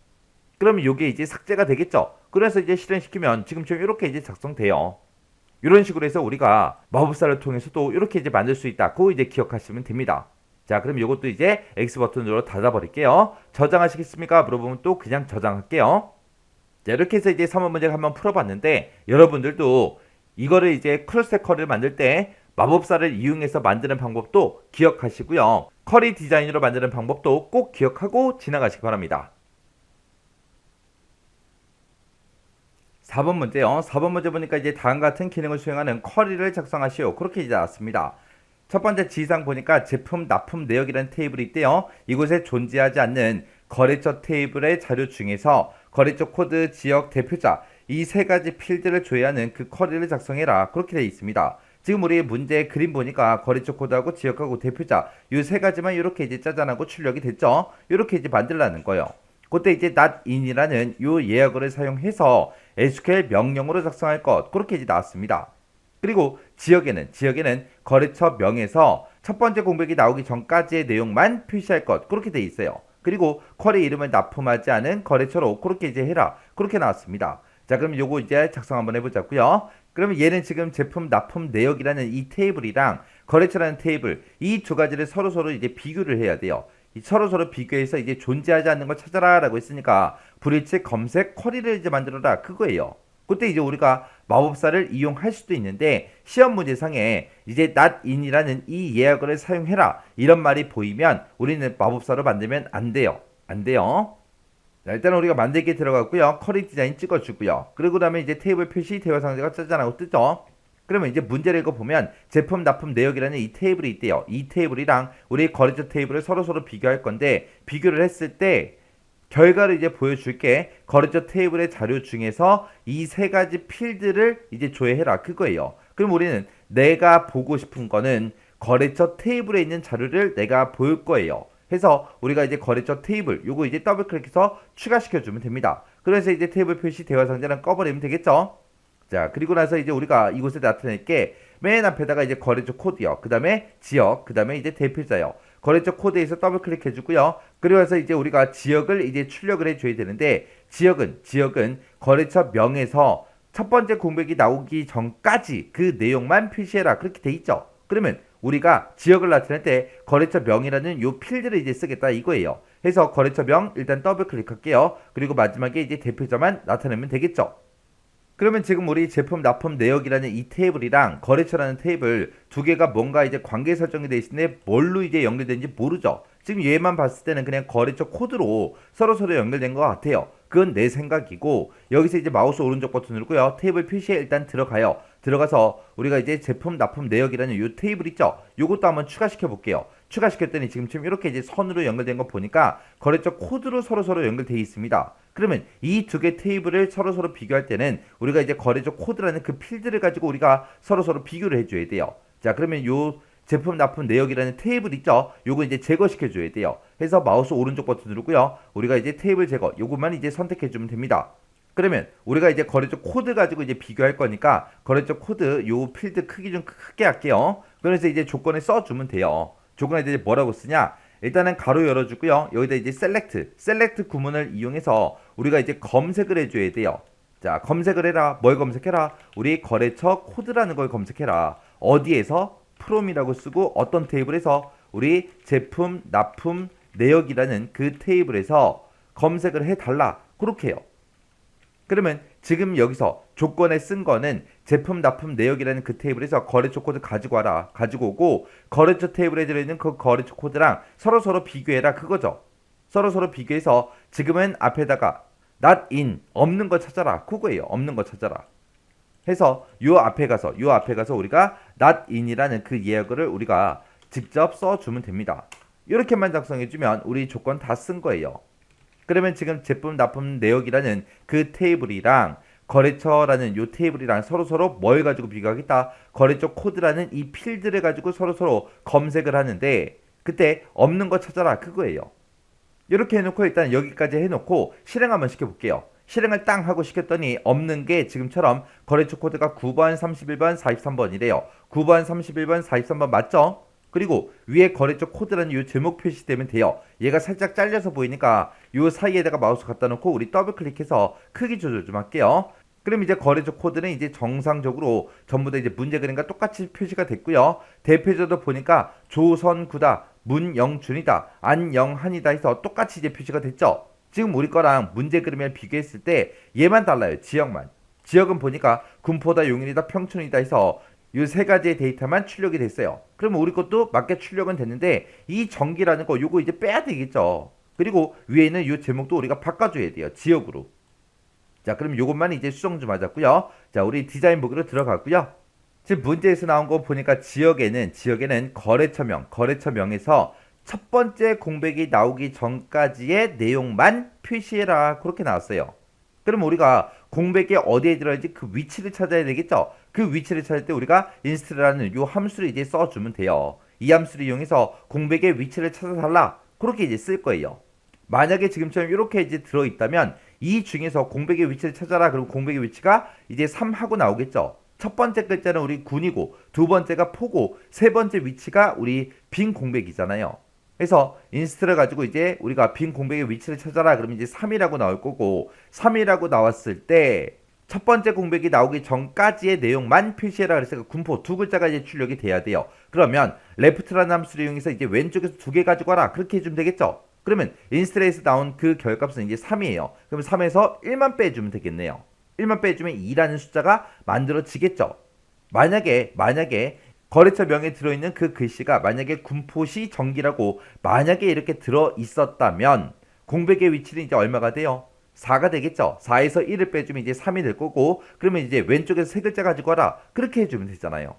그러면 요게 이제 삭제가 되겠죠. 그래서 이제 실행시키면 지금처럼 이렇게 이제 작성돼요. 이런 식으로 해서 우리가 마법사를 통해서도 이렇게 이제 만들 수 있다. 그거 이제 기억하시면 됩니다. 자, 그럼 이것도 이제 X 버튼으로 닫아버릴게요. 저장하시겠습니까? 물어보면 또 그냥 저장할게요. 자, 이렇게 해서 이제 3번 문제를 한번 풀어봤는데 여러분들도 이거를 이제 크로스 쿼리를 만들 때 마법사를 이용해서 만드는 방법도 기억하시고요. 쿼리 디자인으로 만드는 방법도 꼭 기억하고 지나가시기 바랍니다. 4번 문제요. 4번 문제 보니까 이제 다음과 같은 기능을 수행하는 쿼리를 작성하시오. 그렇게 이제 나왔습니다. 첫 번째 지시사항 보니까 제품 납품 내역이라는 테이블이 있대요. 이곳에 존재하지 않는 거래처 테이블의 자료 중에서 거래처 코드, 지역, 대표자 이 세 가지 필드를 조회하는 그 쿼리를 작성해라. 그렇게 되어 있습니다. 지금 우리 문제 그림 보니까 거래처 코드하고 지역하고 대표자 이 세 가지만 이렇게 이제 짜잔하고 출력이 됐죠. 이렇게 이제 만들라는 거예요. 그때 이제 not-in이라는 요 예약어를 사용해서 SQL 명령으로 작성할 것 그렇게 이제 나왔습니다. 그리고 지역에는 거래처 명에서 첫 번째 공백이 나오기 전까지의 내용만 표시할 것 그렇게 돼 있어요. 그리고 쿼리 이름을 납품하지 않은 거래처로 그렇게 이제 해라 그렇게 나왔습니다. 자, 그럼 요거 이제 작성 한번 해보자고요. 그러면 얘는 지금 제품 납품 내역이라는 이 테이블이랑 거래처라는 테이블 이 두 가지를 서로 이제 비교를 해야 돼요. 서로 비교해서 이제 존재하지 않는 걸 찾아라 라고 했으니까 불일치 검색 쿼리를 이제 만들어라 그거예요. 그때 이제 우리가 마법사를 이용할 수도 있는데 시험 문제상에 이제 not-in이라는 이 예약어를 사용해라 이런 말이 보이면 우리는 마법사로 만들면 안 돼요. 자, 일단 우리가 만들기에 들어갔고요. 쿼리 디자인 찍어주고요. 그리고 다음에 이제 테이블 표시 대화 상자가 짜잔하고 뜨죠. 그러면 이제 문제를 읽어보면 제품 납품 내역이라는 이 테이블이 있대요. 이 테이블이랑 우리 거래처 테이블을 서로 비교할 건데 비교를 했을 때 결과를 이제 보여줄게. 거래처 테이블의 자료 중에서 이 세 가지 필드를 이제 조회해라 그거예요. 그럼 우리는 내가 보고 싶은 거는 거래처 테이블에 있는 자료를 내가 볼 거예요. 해서 우리가 이제 거래처 테이블 요거 이제 더블 클릭해서 추가시켜 주면 됩니다. 그래서 이제 테이블 표시 대화 상자는 꺼버리면 되겠죠. 자, 그리고 나서 이제 우리가 이곳에 나타낼 게 맨 앞에다가 이제 거래처 코드요. 그 다음에 지역, 그 다음에 이제 대표자요. 거래처 코드에서 더블 클릭해 주고요. 그리고 나서 이제 우리가 지역을 이제 출력을 해줘야 되는데 지역은 거래처 명에서 첫 번째 공백이 나오기 전까지 그 내용만 표시해라. 그렇게 돼 있죠. 그러면 우리가 지역을 나타낼 때 거래처 명이라는 요 필드를 이제 쓰겠다 이거예요. 해서 거래처 명 일단 더블 클릭할게요. 그리고 마지막에 이제 대표자만 나타내면 되겠죠. 그러면 지금 우리 제품 납품 내역이라는 이 테이블이랑 거래처라는 테이블 두 개가 뭔가 이제 관계 설정이 돼 있는데 뭘로 이제 연결되는지 모르죠. 지금 얘만 봤을 때는 그냥 거래처 코드로 서로 연결된 것 같아요. 그건 내 생각이고 여기서 이제 마우스 오른쪽 버튼 누르고요. 테이블 표시에 일단 들어가요. 들어가서 우리가 이제 제품 납품 내역이라는 요 테이블 있죠. 요것도 한번 추가시켜 볼게요. 추가시켰더니 지금 이렇게 이제 선으로 연결된 거 보니까 거래처 코드로 서로 연결되어 있습니다. 그러면 이 두 개 테이블을 서로 비교할 때는 우리가 이제 거래처 코드라는 그 필드를 가지고 우리가 서로 비교를 해줘야 돼요. 자, 그러면 요 제품 납품 내역이라는 테이블 있죠? 요거 이제 제거시켜 줘야 돼요. 해서 마우스 오른쪽 버튼 누르고요. 우리가 이제 테이블 제거 요것만 이제 선택해 주면 됩니다. 그러면 우리가 이제 거래처 코드 가지고 이제 비교할 거니까 거래처 코드 요 필드 크기 좀 크게 할게요. 그래서 이제 조건에 써주면 돼요. 조건에 이제 뭐라고 쓰냐? 일단은 가로 열어주고요. 여기다 이제 셀렉트 구문을 이용해서 우리가 이제 검색을 해줘야 돼요. 자, 검색을 해라. 뭘 검색해라? 우리 거래처 코드라는 걸 검색해라. 어디에서? 프롬이라고 쓰고 어떤 테이블에서 우리 제품 납품 내역이라는 그 테이블에서 검색을 해달라. 그렇게 해요. 그러면 지금 여기서 조건에 쓴 거는 제품 납품 내역이라는 그 테이블에서 거래처 코드 가지고 와라. 가지고 오고 거래처 테이블에 들어있는 그 거래처 코드랑 서로 비교해라. 그거죠. 서로 비교해서 지금은 앞에다가 not in 없는 거 찾아라. 그거예요. 없는 거 찾아라. 해서 요 앞에 가서 우리가 not in이라는 그 예약어를 우리가 직접 써주면 됩니다. 이렇게만 작성해주면 우리 조건 다 쓴 거예요. 그러면 지금 제품 납품 내역이라는 그 테이블이랑 거래처라는 요 테이블이랑 서로 뭘 가지고 비교하겠다. 거래처 코드라는 이 필드를 가지고 서로 검색을 하는데 그때 없는 거 찾아라. 그거예요. 이렇게 해놓고 일단 여기까지 해놓고 실행 한번 시켜볼게요. 실행을 땅 하고 시켰더니 없는 게 지금처럼 거래처 코드가 9번, 31번, 43번이래요. 9번, 31번, 43번 맞죠? 그리고 위에 거래처 코드라는 이 제목 표시되면 돼요. 얘가 살짝 잘려서 보이니까 이 사이에다가 마우스 갖다 놓고 우리 더블 클릭해서 크기 조절 좀 할게요. 그럼 이제 거래처 코드는 이제 정상적으로 전부 다 이제 문제 그림과 똑같이 표시가 됐고요. 대표적으로 보니까 조선구다, 문영준이다, 안영한이다 해서 똑같이 이제 표시가 됐죠. 지금 우리 거랑 문제 그림을 비교했을 때 얘만 달라요. 지역만. 지역은 보니까 군포다, 용인이다, 평촌이다 해서 이 세 가지의 데이터만 출력이 됐어요. 그러면 우리 것도 맞게 출력은 됐는데 이 전기라는 거 요거 이제 빼야 되겠죠. 그리고 위에 있는 이 제목도 우리가 바꿔줘야 돼요. 지역으로. 자, 그럼 요것만 이제 수정 좀 하자고요. 자, 우리 디자인 보기로 들어가고요. 지금 문제에서 나온 거 보니까 지역에는 거래처명에서 첫 번째 공백이 나오기 전까지의 내용만 표시해라. 그렇게 나왔어요. 그럼 우리가 공백이 어디에 들어있는지 그 위치를 찾아야 되겠죠. 그 위치를 찾을 때 우리가 inst라는 요 함수를 이제 써주면 돼요. 이 함수를 이용해서 공백의 위치를 찾아달라. 그렇게 이제 쓸 거예요. 만약에 지금처럼 이렇게 이제 들어있다면 이 중에서 공백의 위치를 찾아라. 그럼 공백의 위치가 이제 3하고 나오겠죠. 첫 번째 글자는 우리 군이고 두 번째가 포고 세 번째 위치가 우리 빈 공백이잖아요. 그래서 인스트를 가지고 이제 우리가 빈 공백의 위치를 찾아라. 그러면 이제 3이라고 나올 거고 3이라고 나왔을 때 첫 번째 공백이 나오기 전까지의 내용만 표시해라. 그래서 군포 두 글자가 이제 출력이 돼야 돼요. 그러면 left라는 함수를 이용해서 이제 왼쪽에서 두 개 가지고 와라. 그렇게 해주면 되겠죠. 그러면 인스트에서 나온 그 결값은 이제 3이에요. 그럼 3에서 1만 빼주면 되겠네요. 1만 빼주면 2라는 숫자가 만들어지겠죠. 만약에 거래처 명에 들어있는 그 글씨가 만약에 군포시 정기라고 만약에 이렇게 들어있었다면 공백의 위치는 이제 얼마가 돼요? 4가 되겠죠. 4에서 1을 빼주면 이제 3이 될 거고 그러면 이제 왼쪽에서 세 글자 가지고 와라. 그렇게 해주면 되잖아요.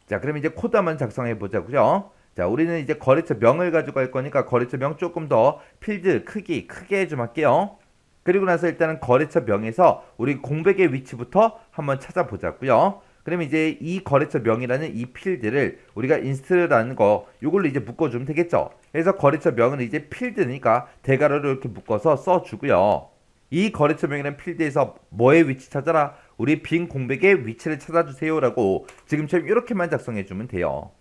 자, 그럼 이제 코드 한번 작성해 보자고요. 자, 우리는 이제 거래처 명을 가지고 할 거니까 거래처 명 조금 더 필드 크기 크게 좀 할게요. 그리고 나서 일단은 거래처 명에서 우리 공백의 위치부터 한번 찾아보자고요. 그럼 이제 이 거래처 명이라는 이 필드를 우리가 인스트라는 거 요걸로 이제 묶어주면 되겠죠. 그래서 거래처 명은 이제 필드니까 대괄호를 이렇게 묶어서 써주고요. 이 거래처 명이라는 필드에서 뭐의 위치 찾아라? 우리 빈 공백의 위치를 찾아주세요 라고 지금처럼 이렇게만 작성해주면 돼요.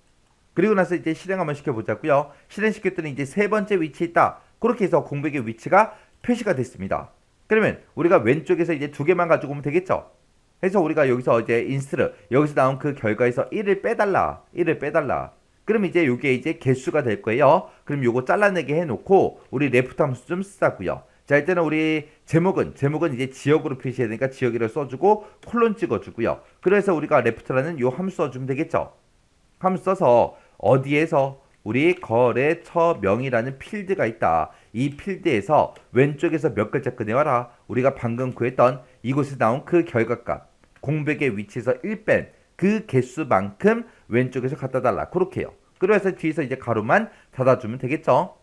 그리고 나서 이제 실행 한번 시켜보자고요. 실행시켰더니 이제 세 번째 위치에 있다. 그렇게 해서 공백의 위치가 표시가 됐습니다. 그러면 우리가 왼쪽에서 이제 두 개만 가지고 오면 되겠죠. 그래서 우리가 여기서 이제 인스트 여기서 나온 그 결과에서 1을 빼달라. 그럼 이제 요게 이제 개수가 될 거예요. 그럼 요거 잘라내게 해놓고 우리 레프트 함수 좀 쓰자고요. 자, 일단은 우리 제목은 이제 지역으로 표시해야 되니까 지역이라고 써주고 콜론 찍어주고요. 그래서 우리가 레프트라는 요 함수 써주면 되겠죠. 함수 써서 어디에서 우리 거래처명이라는 필드가 있다. 이 필드에서 왼쪽에서 몇 글자 꺼내와라. 우리가 방금 구했던 이곳에 나온 그 결과값 공백의 위치에서 1 뺀 그 개수만큼 왼쪽에서 갖다 달라. 그렇게 해요. 그래서 뒤에서 이제 가로만 닫아주면 되겠죠.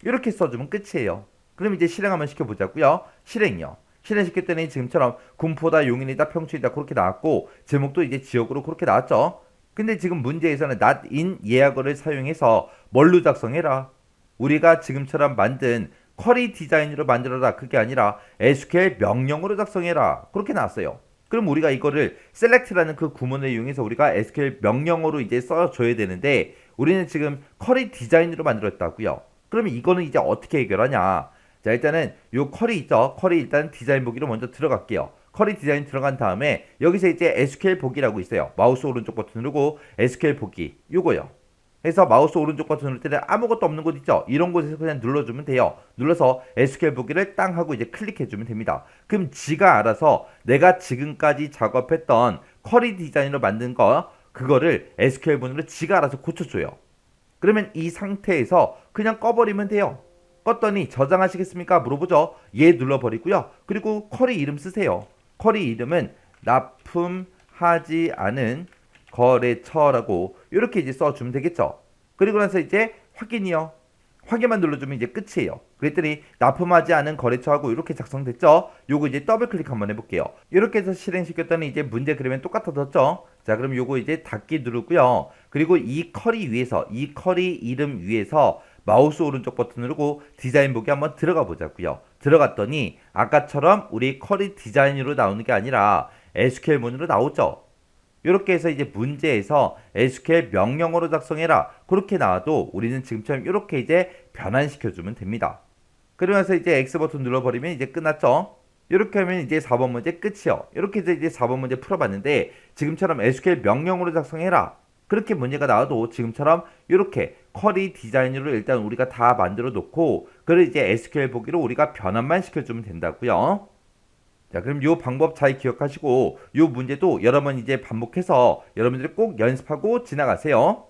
이렇게 써주면 끝이에요. 그럼 이제 실행 한번 시켜보자고요. 실행이요. 실행시켰더니 지금처럼 군포다, 용인이다, 평촌이다 그렇게 나왔고 제목도 이제 지역으로 그렇게 나왔죠. 근데 지금 문제에서는 not in 예약어를 사용해서 뭘로 작성해라? 우리가 지금처럼 만든 쿼리 디자인으로 만들어라. 그게 아니라 SQL 명령으로 작성해라. 그렇게 나왔어요. 그럼 우리가 이거를 select라는 그 구문을 이용해서 우리가 SQL 명령어로 이제 써줘야 되는데 우리는 지금 쿼리 디자인으로 만들었다고요. 그러면 이거는 이제 어떻게 해결하냐? 자, 일단은 요 쿼리 있죠? 쿼리 일단 디자인 보기로 먼저 들어갈게요. 쿼리 디자인 들어간 다음에 여기서 이제 SQL 보기라고 있어요. 마우스 오른쪽 버튼 누르고 SQL 보기 요거요. 해서 마우스 오른쪽 버튼 누를 때는 아무것도 없는 곳 있죠? 이런 곳에서 그냥 눌러주면 돼요. 눌러서 SQL 보기를 땅 하고 이제 클릭해주면 됩니다. 그럼 지가 알아서 내가 지금까지 작업했던 쿼리 디자인으로 만든 거 그거를 SQL 문으로 지가 알아서 고쳐줘요. 그러면 이 상태에서 그냥 꺼버리면 돼요. 껐더니 저장하시겠습니까? 물어보죠. 얘 눌러버리고요. 그리고 쿼리 이름 쓰세요. 쿼리 이름은 납품하지 않은 거래처라고 이렇게 이제 써주면 되겠죠. 그리고 나서 이제 확인이요. 확인만 눌러주면 이제 끝이에요. 그랬더니 납품하지 않은 거래처하고 이렇게 작성됐죠. 요거 이제 더블 클릭 한번 해볼게요. 이렇게 해서 실행시켰더니 이제 문제 그러면 똑같아졌죠. 자, 그럼 요거 이제 닫기 누르고요. 그리고 이 쿼리 위에서 이 쿼리 이름 위에서 마우스 오른쪽 버튼 누르고 디자인 보기 한번 들어가 보자고요. 들어갔더니 아까처럼 우리 쿼리 디자인으로 나오는 게 아니라 SQL 문으로 나오죠. 이렇게 해서 이제 문제에서 SQL 명령어로 작성해라 그렇게 나와도 우리는 지금처럼 이렇게 이제 변환시켜주면 됩니다. 그러면서 이제 X 버튼 눌러버리면 이제 끝났죠. 이렇게 하면 이제 4번 문제 끝이요. 이렇게 해서 이제 4번 문제 풀어봤는데 지금처럼 SQL 명령어로 작성해라 그렇게 문제가 나와도 지금처럼 이렇게 쿼리 디자인으로 일단 우리가 다 만들어 놓고 그걸 이제 SQL 보기로 우리가 변환만 시켜주면 된다고요. 자, 그럼 이 방법 잘 기억하시고 이 문제도 여러 번 이제 반복해서 여러분들이 꼭 연습하고 지나가세요.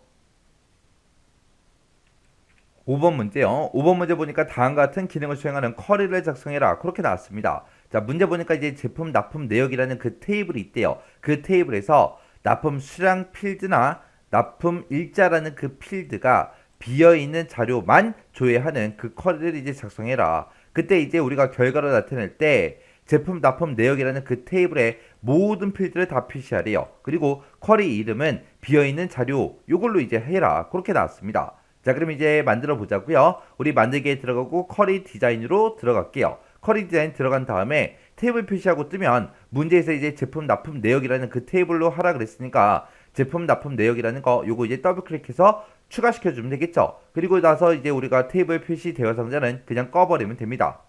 5번 문제요. 5번 문제 보니까 다음과 같은 기능을 수행하는 쿼리를 작성해라 그렇게 나왔습니다. 자, 문제 보니까 이제 제품 납품 내역이라는 그 테이블이 있대요. 그 테이블에서 납품 수량 필드나 납품 일자라는 그 필드가 비어있는 자료만 조회하는 그 쿼리를 이제 작성해라. 그때 이제 우리가 결과를 나타낼 때 제품 납품 내역이라는 그 테이블에 모든 필드를 다 표시하래요. 그리고 쿼리 이름은 비어있는 자료 요걸로 이제 해라 그렇게 나왔습니다. 자, 그럼 이제 만들어 보자고요. 우리 만들기에 들어가고 쿼리 디자인으로 들어갈게요. 쿼리 디자인 들어간 다음에 테이블 표시하고 뜨면 문제에서 이제 제품 납품 내역이라는 그 테이블로 하라 그랬으니까 제품 납품 내역이라는 거 요거 이제 더블 클릭해서 추가시켜 주면 되겠죠. 그리고 나서 이제 우리가 테이블 표시 대여 상자는 그냥 꺼버리면 됩니다.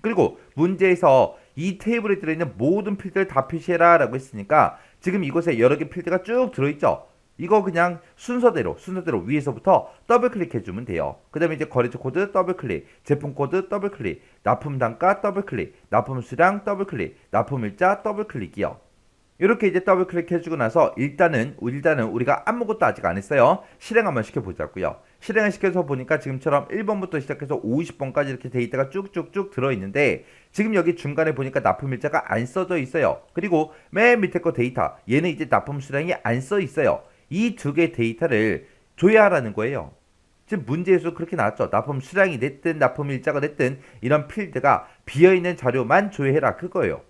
그리고 문제에서 이 테이블에 들어있는 모든 필드를 다 표시해라 라고 했으니까 지금 이곳에 여러 개 필드가 쭉 들어있죠. 이거 그냥 순서대로 위에서부터 더블 클릭해주면 돼요. 그 다음에 이제 거래처 코드 더블 클릭, 제품 코드 더블 클릭, 납품 단가 더블 클릭, 납품 수량 더블 클릭, 납품 일자 더블 클릭이요. 이렇게 이제 더블 클릭해주고 나서 일단은 우리가 아무것도 아직 안 했어요. 실행 한번 시켜보자고요. 실행을 시켜서 보니까 지금처럼 1번부터 시작해서 50번까지 이렇게 데이터가 쭉쭉쭉 들어있는데 지금 여기 중간에 보니까 납품 일자가 안 써져 있어요. 그리고 맨 밑에 거 데이터 얘는 이제 납품 수량이 안 써 있어요. 이 두 개의 데이터를 조회하라는 거예요. 지금 문제에서 그렇게 나왔죠. 납품 수량이 됐든 납품 일자가 됐든 이런 필드가 비어있는 자료만 조회해라 그거예요.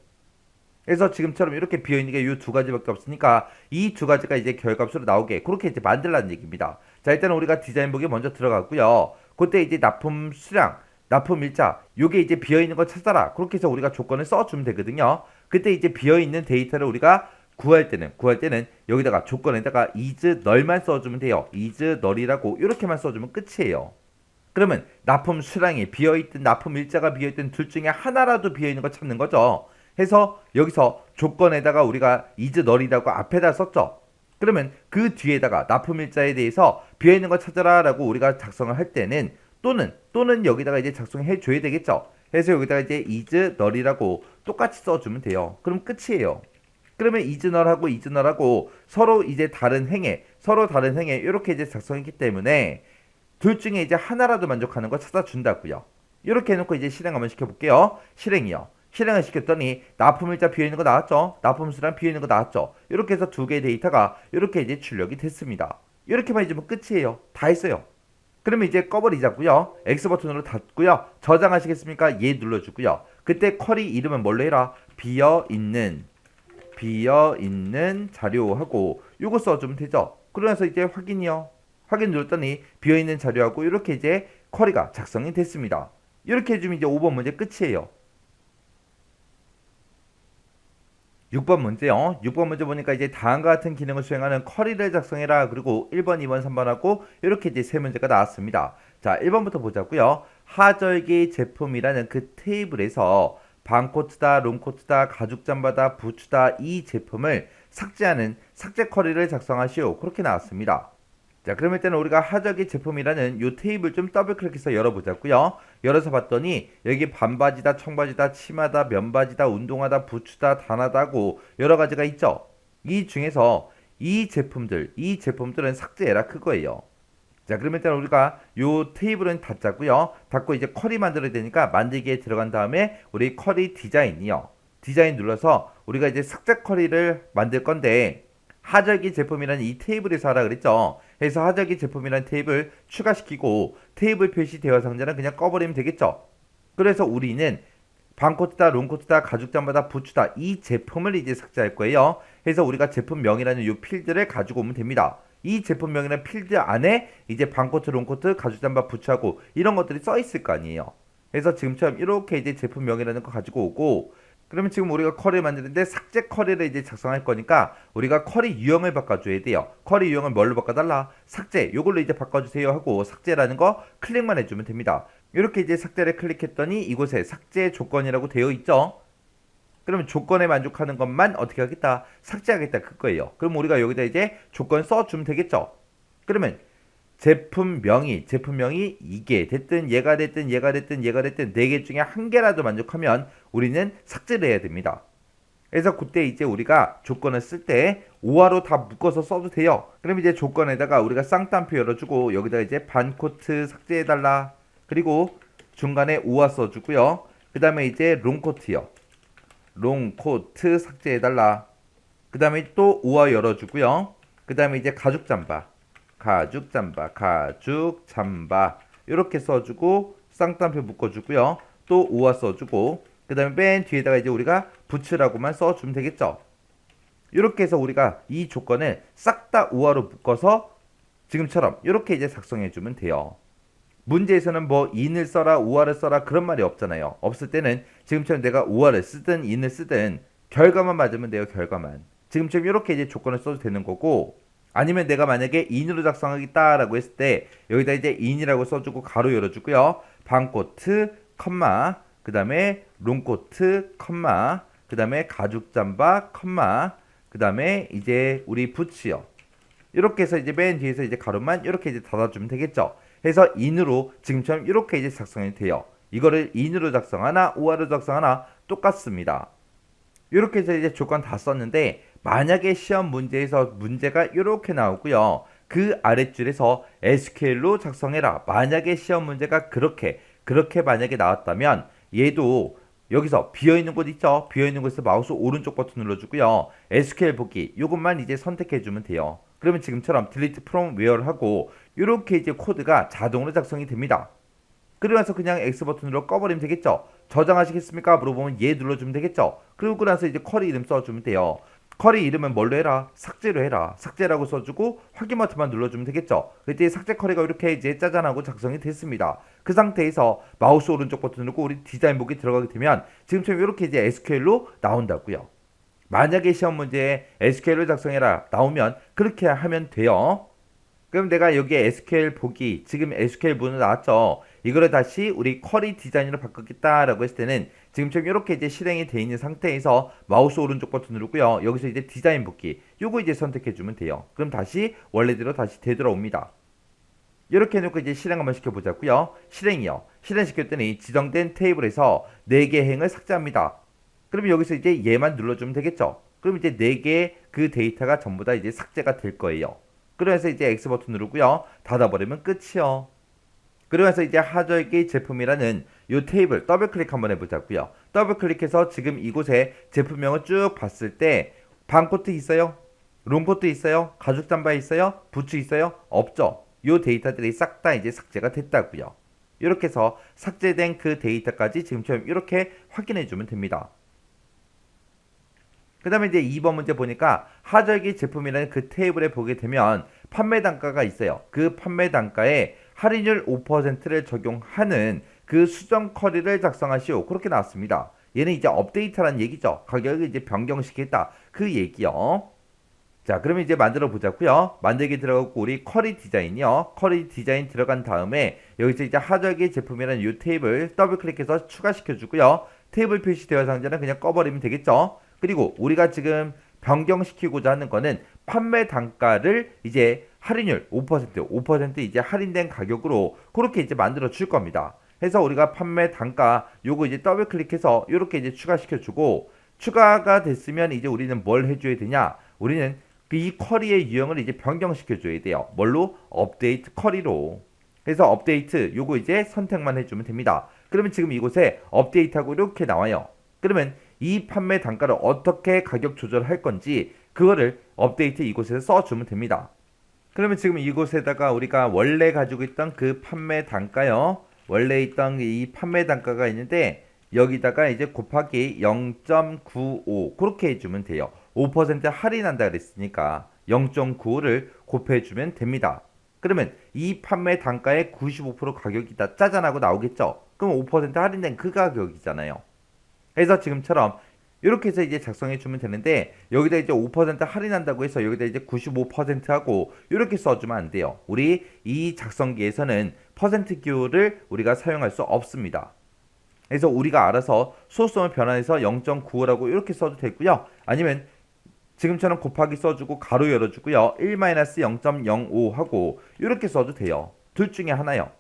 그래서 지금처럼 이렇게 비어있는 게 이 두 가지밖에 없으니까 이 두 가지가 이제 결과값으로 나오게 그렇게 이제 만들라는 얘기입니다. 자, 일단은 우리가 디자인 보기에 먼저 들어갔고요. 그때 이제 납품 수량, 납품 일자 요게 이제 비어있는 거 찾아라 그렇게 해서 우리가 조건을 써주면 되거든요. 그때 이제 비어있는 데이터를 우리가 구할 때는 여기다가 조건에다가 is null만 써주면 돼요. is null이라고 이렇게만 써주면 끝이에요. 그러면 납품 수량이 비어있든 납품 일자가 비어있든 둘 중에 하나라도 비어있는 거 찾는 거죠. 해서 여기서 조건에다가 우리가 is null이라고 앞에다 썼죠. 그러면 그 뒤에다가 납품 일자에 대해서 비어있는 거 찾아라 라고 우리가 작성을 할 때는 또는 여기다가 이제 작성해 줘야 되겠죠. 그래서 여기다가 이제 is null이라고 똑같이 써주면 돼요. 그럼 끝이에요. 그러면 is null하고 서로 다른 행에 이렇게 이제 작성했기 때문에 둘 중에 이제 하나라도 만족하는 거 찾아준다고요. 이렇게 해놓고 이제 실행 한번 시켜볼게요. 실행이요. 실행을 시켰더니 납품일자 비어있는 거 나왔죠. 납품수량 비어있는 거 나왔죠. 이렇게 해서 두 개의 데이터가 이렇게 이제 출력이 됐습니다. 이렇게만 해주면 끝이에요. 다 했어요. 그러면 이제 꺼버리자고요. X 버튼으로 닫고요. 저장하시겠습니까? 얘 눌러주고요. 그때 쿼리 이름은 뭘로 해라? 비어있는 자료하고 요거 써주면 되죠. 그러면서 이제 확인이요. 확인 눌렀더니 비어있는 자료하고 이렇게 이제 쿼리가 작성이 됐습니다. 이렇게 해주면 이제 5번 문제 끝이에요. 6번 문제요. 6번 문제 보니까 이제 다음과 같은 기능을 수행하는 쿼리를 작성해라. 그리고 1번, 2번, 3번하고 이렇게 이제 세 문제가 나왔습니다. 자, 1번부터 보자고요. 하절기 제품이라는 그 테이블에서 반코트다, 롱코트다, 가죽 잠바다, 부츠다 이 제품을 삭제하는 삭제 쿼리를 작성하시오. 그렇게 나왔습니다. 자, 그럼 일단은 우리가 하저기 제품이라는 요 테이블 좀 더블 클릭해서 열어보자고요. 열어서 봤더니 여기 반바지다, 청바지다, 치마다, 면바지다, 운동화다, 부츠다, 단화다고 여러 가지가 있죠. 이 중에서 이 제품들은 삭제해라 그거예요. 자, 그러면 일단 우리가 요 테이블은 닫자고요. 닫고 이제 쿼리 만들어야 되니까 만들기에 들어간 다음에 우리 쿼리 디자인이요. 디자인 눌러서 우리가 이제 삭제 쿼리를 만들 건데 하절기 제품이라는 이 테이블에서 하라 그랬죠. 그래서 하절기 제품이라는 테이블 추가시키고 테이블 표시 대화 상자는 그냥 꺼버리면 되겠죠. 그래서 우리는 반코트다, 롱코트다, 가죽 잠바다, 부츠다 이 제품을 이제 삭제할 거예요. 그래서 우리가 제품명이라는 이 필드를 가지고 오면 됩니다. 이 제품명이라는 필드 안에 이제 반코트, 롱코트, 가죽 잠바, 부츠하고 이런 것들이 써 있을 거 아니에요. 그래서 지금처럼 이렇게 이제 제품명이라는 거 가지고 오고 그러면 지금 우리가 쿼리를 만드는데 삭제 쿼리를 이제 작성할 거니까 우리가 쿼리 유형을 바꿔줘야 돼요. 쿼리 유형을 뭘로 바꿔달라? 삭제. 요걸로 이제 바꿔주세요 하고 삭제라는 거 클릭만 해주면 됩니다. 이렇게 이제 삭제를 클릭했더니 이곳에 삭제 조건이라고 되어 있죠. 그러면 조건에 만족하는 것만 어떻게 하겠다? 삭제하겠다 그거예요. 그럼 우리가 여기다 이제 조건 써주면 되겠죠. 그러면 제품명이 이게 됐든 얘가 됐든 네 개 중에 한 개라도 만족하면 우리는 삭제를 해야 됩니다. 그래서 그때 이제 우리가 조건을 쓸 때 오화로 다 묶어서 써도 돼요. 그럼 이제 조건에다가 우리가 쌍따옴표 열어주고 여기다 이제 반코트 삭제해달라. 그리고 중간에 오화 써주고요. 그 다음에 이제 롱코트요. 롱코트 삭제해달라. 그 다음에 또 오화 열어주고요. 그 다음에 이제 가죽 잠바 이렇게 써주고 쌍따옴표 묶어주고요. 또 오화 써주고 그 다음에 맨 뒤에다가 이제 우리가 부츠라고만 써주면 되겠죠. 이렇게 해서 우리가 이 조건을 싹 다 오화로 묶어서 지금처럼 이렇게 이제 작성해주면 돼요. 문제에서는 뭐 인을 써라 오화를 써라 그런 말이 없잖아요. 없을 때는 지금처럼 내가 오화를 쓰든 인을 쓰든 결과만 맞으면 돼요. 결과만. 지금처럼 이렇게 이제 조건을 써도 되는 거고 아니면 내가 만약에 인으로 작성하겠다라고 했을 때 여기다 이제 인이라고 써주고 가로 열어주고요. 반코트, 컴마, 그 다음에 롱코트, 컴마, 그 다음에 가죽 잠바, 컴마, 그 다음에 이제 우리 부츠요. 이렇게 해서 이제 맨 뒤에서 이제 가로만 이렇게 이제 닫아주면 되겠죠. 해서 인으로 지금처럼 이렇게 이제 작성이 돼요. 이거를 인으로 작성하나 오화로 작성하나 똑같습니다. 이렇게 해서 이제 조건 다 썼는데 만약에 시험 문제에서 문제가 이렇게 나오고요. 그 아랫줄에서 SQL로 작성해라. 만약에 시험 문제가 그렇게 만약에 나왔다면 얘도 여기서 비어있는 곳 있죠? 비어있는 곳에서 마우스 오른쪽 버튼 눌러주고요. SQL 보기 이것만 이제 선택해주면 돼요. 그러면 지금처럼 delete from where를 하고 이렇게 이제 코드가 자동으로 작성이 됩니다. 그러면서 그냥 X 버튼으로 꺼버리면 되겠죠. 저장하시겠습니까? 물어보면 얘 눌러주면 되겠죠. 그리고 나서 이제 쿼리 이름 써주면 돼요. 쿼리 이름은 뭘로 해라? 삭제로 해라. 삭제라고 써주고 확인 버튼만 눌러주면 되겠죠. 그때 삭제 쿼리가 이렇게 이제 짜잔하고 작성이 됐습니다. 그 상태에서 마우스 오른쪽 버튼 누르고 우리 디자인 보기 들어가게 되면 지금처럼 이렇게 이제 SQL로 나온다고요. 만약에 시험 문제에 SQL로 작성해라 나오면 그렇게 하면 돼요. 그럼 내가 여기에 SQL 보기 지금 SQL 문은 나왔죠. 이거를 다시 우리 쿼리 디자인으로 바꾸겠다라고 했을 때는 지금처럼 이렇게 이제 실행이 되어 있는 상태에서 마우스 오른쪽 버튼 누르고요. 여기서 이제 디자인 복귀 요거 이제 선택해 주면 돼요. 그럼 다시 원래대로 다시 되돌아옵니다. 이렇게 해놓고 이제 실행 한번 시켜보자고요. 실행이요. 실행시켰더니 지정된 테이블에서 4개 행을 삭제합니다. 그럼 여기서 이제 얘만 눌러주면 되겠죠. 그럼 이제 4개의 그 데이터가 전부 다 이제 삭제가 될 거예요. 그래서 이제 X 버튼 누르고요. 닫아버리면 끝이요. 그러면서 이제 하절기 제품이라는 이 테이블 더블 클릭 한번 해보자고요. 더블 클릭해서 지금 이곳에 제품명을 쭉 봤을 때 반코트 있어요? 롱코트 있어요? 가죽 잠바 있어요? 부츠 있어요? 없죠. 이 데이터들이 싹 다 이제 삭제가 됐다고요. 이렇게 해서 삭제된 그 데이터까지 지금처럼 이렇게 확인해 주면 됩니다. 그 다음에 이제 2번 문제 보니까 하절기 제품이라는 그 테이블에 보게 되면 판매 단가가 있어요. 그 판매 단가에 할인율 5%를 적용하는 그 수정 쿼리를 작성하시오. 그렇게 나왔습니다. 얘는 이제 업데이트라는 얘기죠. 가격을 이제 변경시키겠다. 그 얘기요. 자, 그러면 이제 만들어 보자고요. 만들기 들어가고 우리 쿼리 디자인이요. 쿼리 디자인 들어간 다음에 여기서 이제 하절기 제품이라는 이 테이블 더블 클릭해서 추가시켜 주고요. 테이블 표시 대화 상자는 그냥 꺼버리면 되겠죠. 그리고 우리가 지금 변경시키고자 하는 거는 판매 단가를 이제 할인율 5% 이제 할인된 가격으로 그렇게 이제 만들어 줄 겁니다. 해서 우리가 판매 단가 요거 이제 더블 클릭해서 이렇게 이제 추가시켜 주고, 추가가 됐으면 이제 우리는 뭘 해줘야 되냐? 우리는 이 쿼리의 유형을 이제 변경시켜 줘야 돼요. 뭘로? 업데이트 쿼리로. 그래서 업데이트 요거 이제 선택만 해주면 됩니다. 그러면 지금 이곳에 업데이트하고 이렇게 나와요. 그러면 이 판매 단가를 어떻게 가격 조절할 건지 그거를 업데이트 이곳에서 써주면 됩니다. 그러면 지금 이곳에다가 우리가 원래 가지고 있던 그 판매 단가요, 원래 있던 이 판매 단가가 있는데 여기다가 이제 곱하기 0.95 그렇게 해주면 돼요. 5% 할인한다 그랬으니까 0.95를 곱해주면 됩니다. 그러면 이 판매 단가의 95% 가격이다 짜잔하고 나오겠죠. 그럼 5% 할인된 그 가격이잖아요. 그래서 지금처럼 이렇게 해서 이제 작성해 주면 되는데, 여기다 이제 5% 할인한다고 해서 여기다 이제 95% 하고 이렇게 써주면 안 돼요. 우리 이 작성기에서는 퍼센트 기호를 우리가 사용할 수 없습니다. 그래서 우리가 알아서 소수점을 변환해서 0.95라고 이렇게 써도 되고요. 아니면 지금처럼 곱하기 써주고 가로 열어주고요. 1-0.05 하고 이렇게 써도 돼요. 둘 중에 하나요.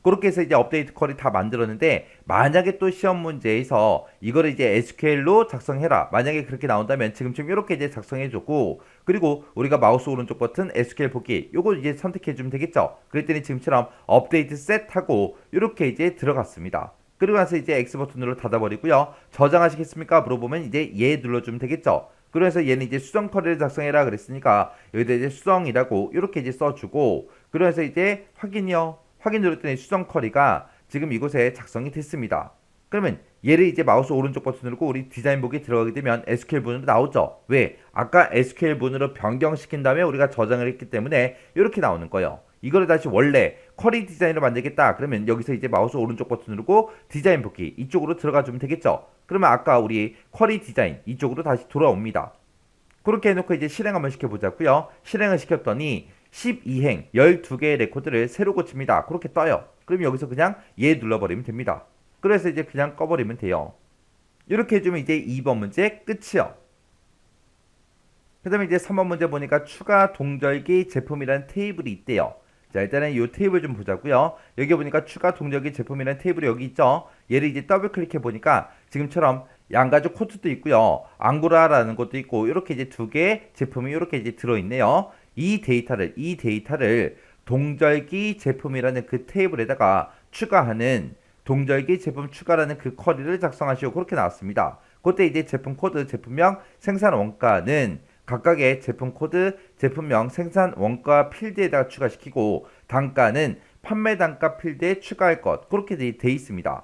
그렇게 해서 이제 업데이트 쿼리 다 만들었는데, 만약에 또 시험 문제에서 이거를 이제 SQL로 작성해라, 만약에 그렇게 나온다면 지금처럼 이렇게 이제 작성해주고, 그리고 우리가 마우스 오른쪽 버튼 SQL 보기 요거 이제 선택해주면 되겠죠. 그랬더니 지금처럼 업데이트 셋하고 이렇게 이제 들어갔습니다. 그리고 나서 이제 X 버튼으로 닫아버리고요. 저장하시겠습니까? 물어보면 이제 예 눌러주면 되겠죠. 그래서 얘는 이제 수정 쿼리를 작성해라 그랬으니까 여기다 이제 수정이라고 이렇게 이제 써주고, 그래서 이제 확인이요. 확인 누렸더니 수정 쿼리가 지금 이곳에 작성이 됐습니다. 그러면 얘를 이제 마우스 오른쪽 버튼 누르고 우리 디자인 보기 들어가게 되면 SQL 문으로 나오죠. 왜? 아까 SQL 문으로 변경시킨 다음에 우리가 저장을 했기 때문에 이렇게 나오는 거예요. 이거를 다시 원래 쿼리 디자인으로 만들겠다 그러면 여기서 이제 마우스 오른쪽 버튼 누르고 디자인 보기 이쪽으로 들어가 주면 되겠죠. 그러면 아까 우리 쿼리 디자인 이쪽으로 다시 돌아옵니다. 그렇게 해놓고 이제 실행 한번 시켜보자고요. 실행을 시켰더니 12행 12개의 레코드를 새로 고칩니다. 그렇게 떠요. 그럼 여기서 그냥 예 눌러버리면 됩니다. 그래서 이제 그냥 꺼버리면 돼요. 이렇게 해주면 이제 2번 문제 끝이요. 그 다음에 이제 3번 문제 보니까 추가 동절기 제품이라는 테이블이 있대요. 자, 일단은 이 테이블 좀 보자고요. 여기 보니까 추가 동절기 제품이라는 테이블이 여기 있죠. 얘를 이제 더블 클릭해 보니까 지금처럼 양가죽 코트도 있고요, 앙고라라는 것도 있고, 이렇게 이제 두 개의 제품이 이렇게 이제 들어있네요. 이 데이터를 동절기 제품이라는 그 테이블에다가 추가하는 동절기 제품 추가라는 그 쿼리를 작성하시고 그렇게 나왔습니다. 그때 이제 제품 코드, 제품명, 생산 원가는 각각의 제품 코드, 제품명, 생산 원가 필드에다가 추가시키고, 단가는 판매 단가 필드에 추가할 것 그렇게 돼 있습니다.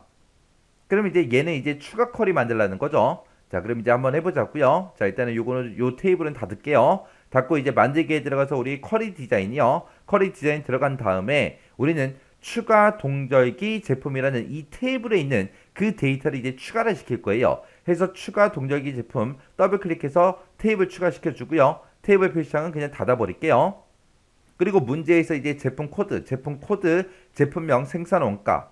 그럼 이제 얘는 이제 추가 쿼리 만들라는 거죠. 자, 그럼 이제 한번 해보자고요. 자, 일단은 요거는 요 테이블은 닫을게요. 닫고 이제 만들기에 들어가서 우리 쿼리 디자인이요. 쿼리 디자인 들어간 다음에 우리는 추가 동절기 제품이라는 이 테이블에 있는 그 데이터를 이제 추가를 시킬 거예요. 해서 추가 동절기 제품 더블 클릭해서 테이블 추가시켜 주고요. 테이블 표시창은 그냥 닫아 버릴게요. 그리고 문제에서 이제 제품 코드, 제품명, 생산 원가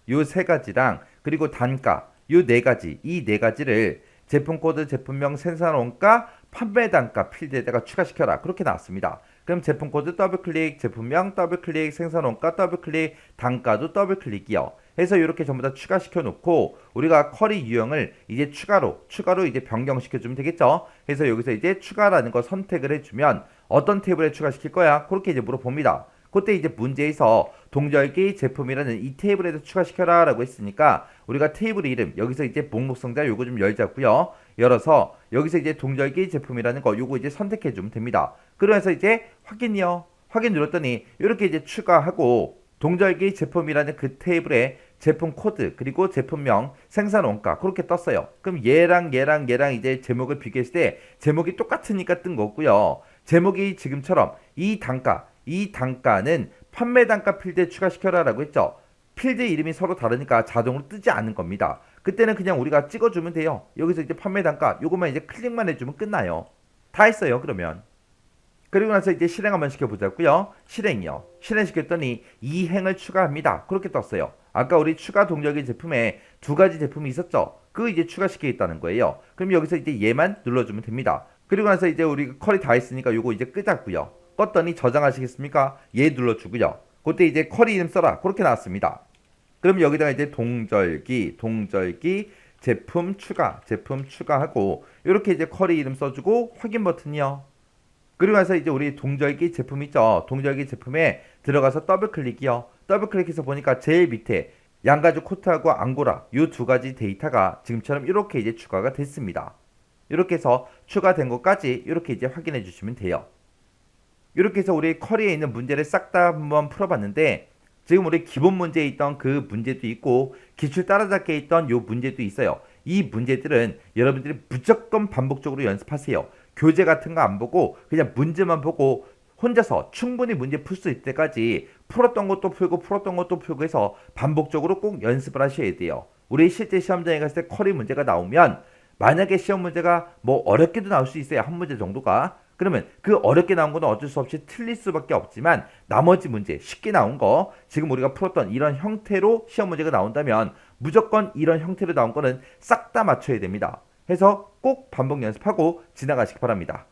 요 세 가지랑 그리고 단가 요 네 가지, 이 네 가지를 제품 코드, 제품명, 생산 원가, 판매 단가 필드에다가 추가시켜라 그렇게 나왔습니다. 그럼 제품 코드 더블 클릭, 제품명 더블 클릭, 생산 원가 더블 클릭, 단가도 더블 클릭이요. 해서 이렇게 전부 다 추가시켜 놓고 우리가 쿼리 유형을 이제 추가로 이제 변경시켜 주면 되겠죠. 그래서 여기서 이제 추가라는 거 선택을 해주면 어떤 테이블에 추가시킬 거야? 그렇게 이제 물어봅니다. 그때 이제 문제에서 동절기 제품이라는 이 테이블에도 추가시켜라 라고 했으니까 우리가 테이블 이름 여기서 이제 목록 상자 요거 좀 열자고요. 열어서 여기서 이제 동절기 제품이라는 거 요거 이제 선택해 주면 됩니다. 그러면서 이제 확인이요. 확인 눌렀더니 이렇게 이제 추가하고 동절기 제품이라는 그 테이블에 제품 코드 그리고 제품명, 생산 원가 그렇게 떴어요. 그럼 얘랑 이제 제목을 비교했을 때 제목이 똑같으니까 뜬 거고요. 제목이 지금처럼 이 단가는 판매 단가 필드에 추가시켜라 라고 했죠. 필드 이름이 서로 다르니까 자동으로 뜨지 않는 겁니다. 그때는 그냥 우리가 찍어주면 돼요. 여기서 이제 판매 단가 요것만 이제 클릭만 해주면 끝나요. 다 했어요. 그러면 그리고 나서 이제 실행 한번 시켜보자고요. 실행이요. 실행시켰더니 이 행을 추가합니다. 그렇게 떴어요. 아까 우리 추가 동절기 제품에 두 가지 제품이 있었죠. 그거 이제 추가시키겠다는 거예요. 그럼 여기서 이제 얘만 눌러주면 됩니다. 그리고 나서 이제 우리 컬이 다 했으니까 요거 이제 끄자고요. 껐더니 저장하시겠습니까? 얘 눌러주고요. 그때 이제 컬이 이름 써라. 그렇게 나왔습니다. 그럼 여기다가 이제 동절기 제품 추가하고 이렇게 이제 컬이 이름 써주고 확인 버튼이요. 그리고 나서 이제 우리 동절기 제품 있죠. 동절기 제품에 들어가서 더블 클릭이요. 더블 클릭해서 보니까 제일 밑에 양가죽 코트하고 앙고라 이 두 가지 데이터가 지금처럼 이렇게 이제 추가가 됐습니다. 이렇게 해서 추가된 것까지 이렇게 이제 확인해 주시면 돼요. 이렇게 해서 우리 쿼리에 있는 문제를 싹 다 한번 풀어봤는데 지금 우리 기본 문제에 있던 그 문제도 있고 기출 따라잡기에 있던 요 문제도 있어요. 이 문제들은 여러분들이 무조건 반복적으로 연습하세요. 교재 같은 거 안 보고 그냥 문제만 보고 혼자서 충분히 문제 풀 수 있을 때까지 풀었던 것도 풀고 해서 반복적으로 꼭 연습을 하셔야 돼요. 우리 실제 시험장에 갔을 때 쿼리 문제가 나오면 만약에 시험 문제가 뭐 어렵게도 나올 수 있어요. 한 문제 정도가. 그러면 그 어렵게 나온 거는 어쩔 수 없이 틀릴 수밖에 없지만 나머지 문제 쉽게 나온 거 지금 우리가 풀었던 이런 형태로 시험 문제가 나온다면 무조건 이런 형태로 나온 거는 싹 다 맞춰야 됩니다. 해서 꼭 반복 연습하고 지나가시기 바랍니다.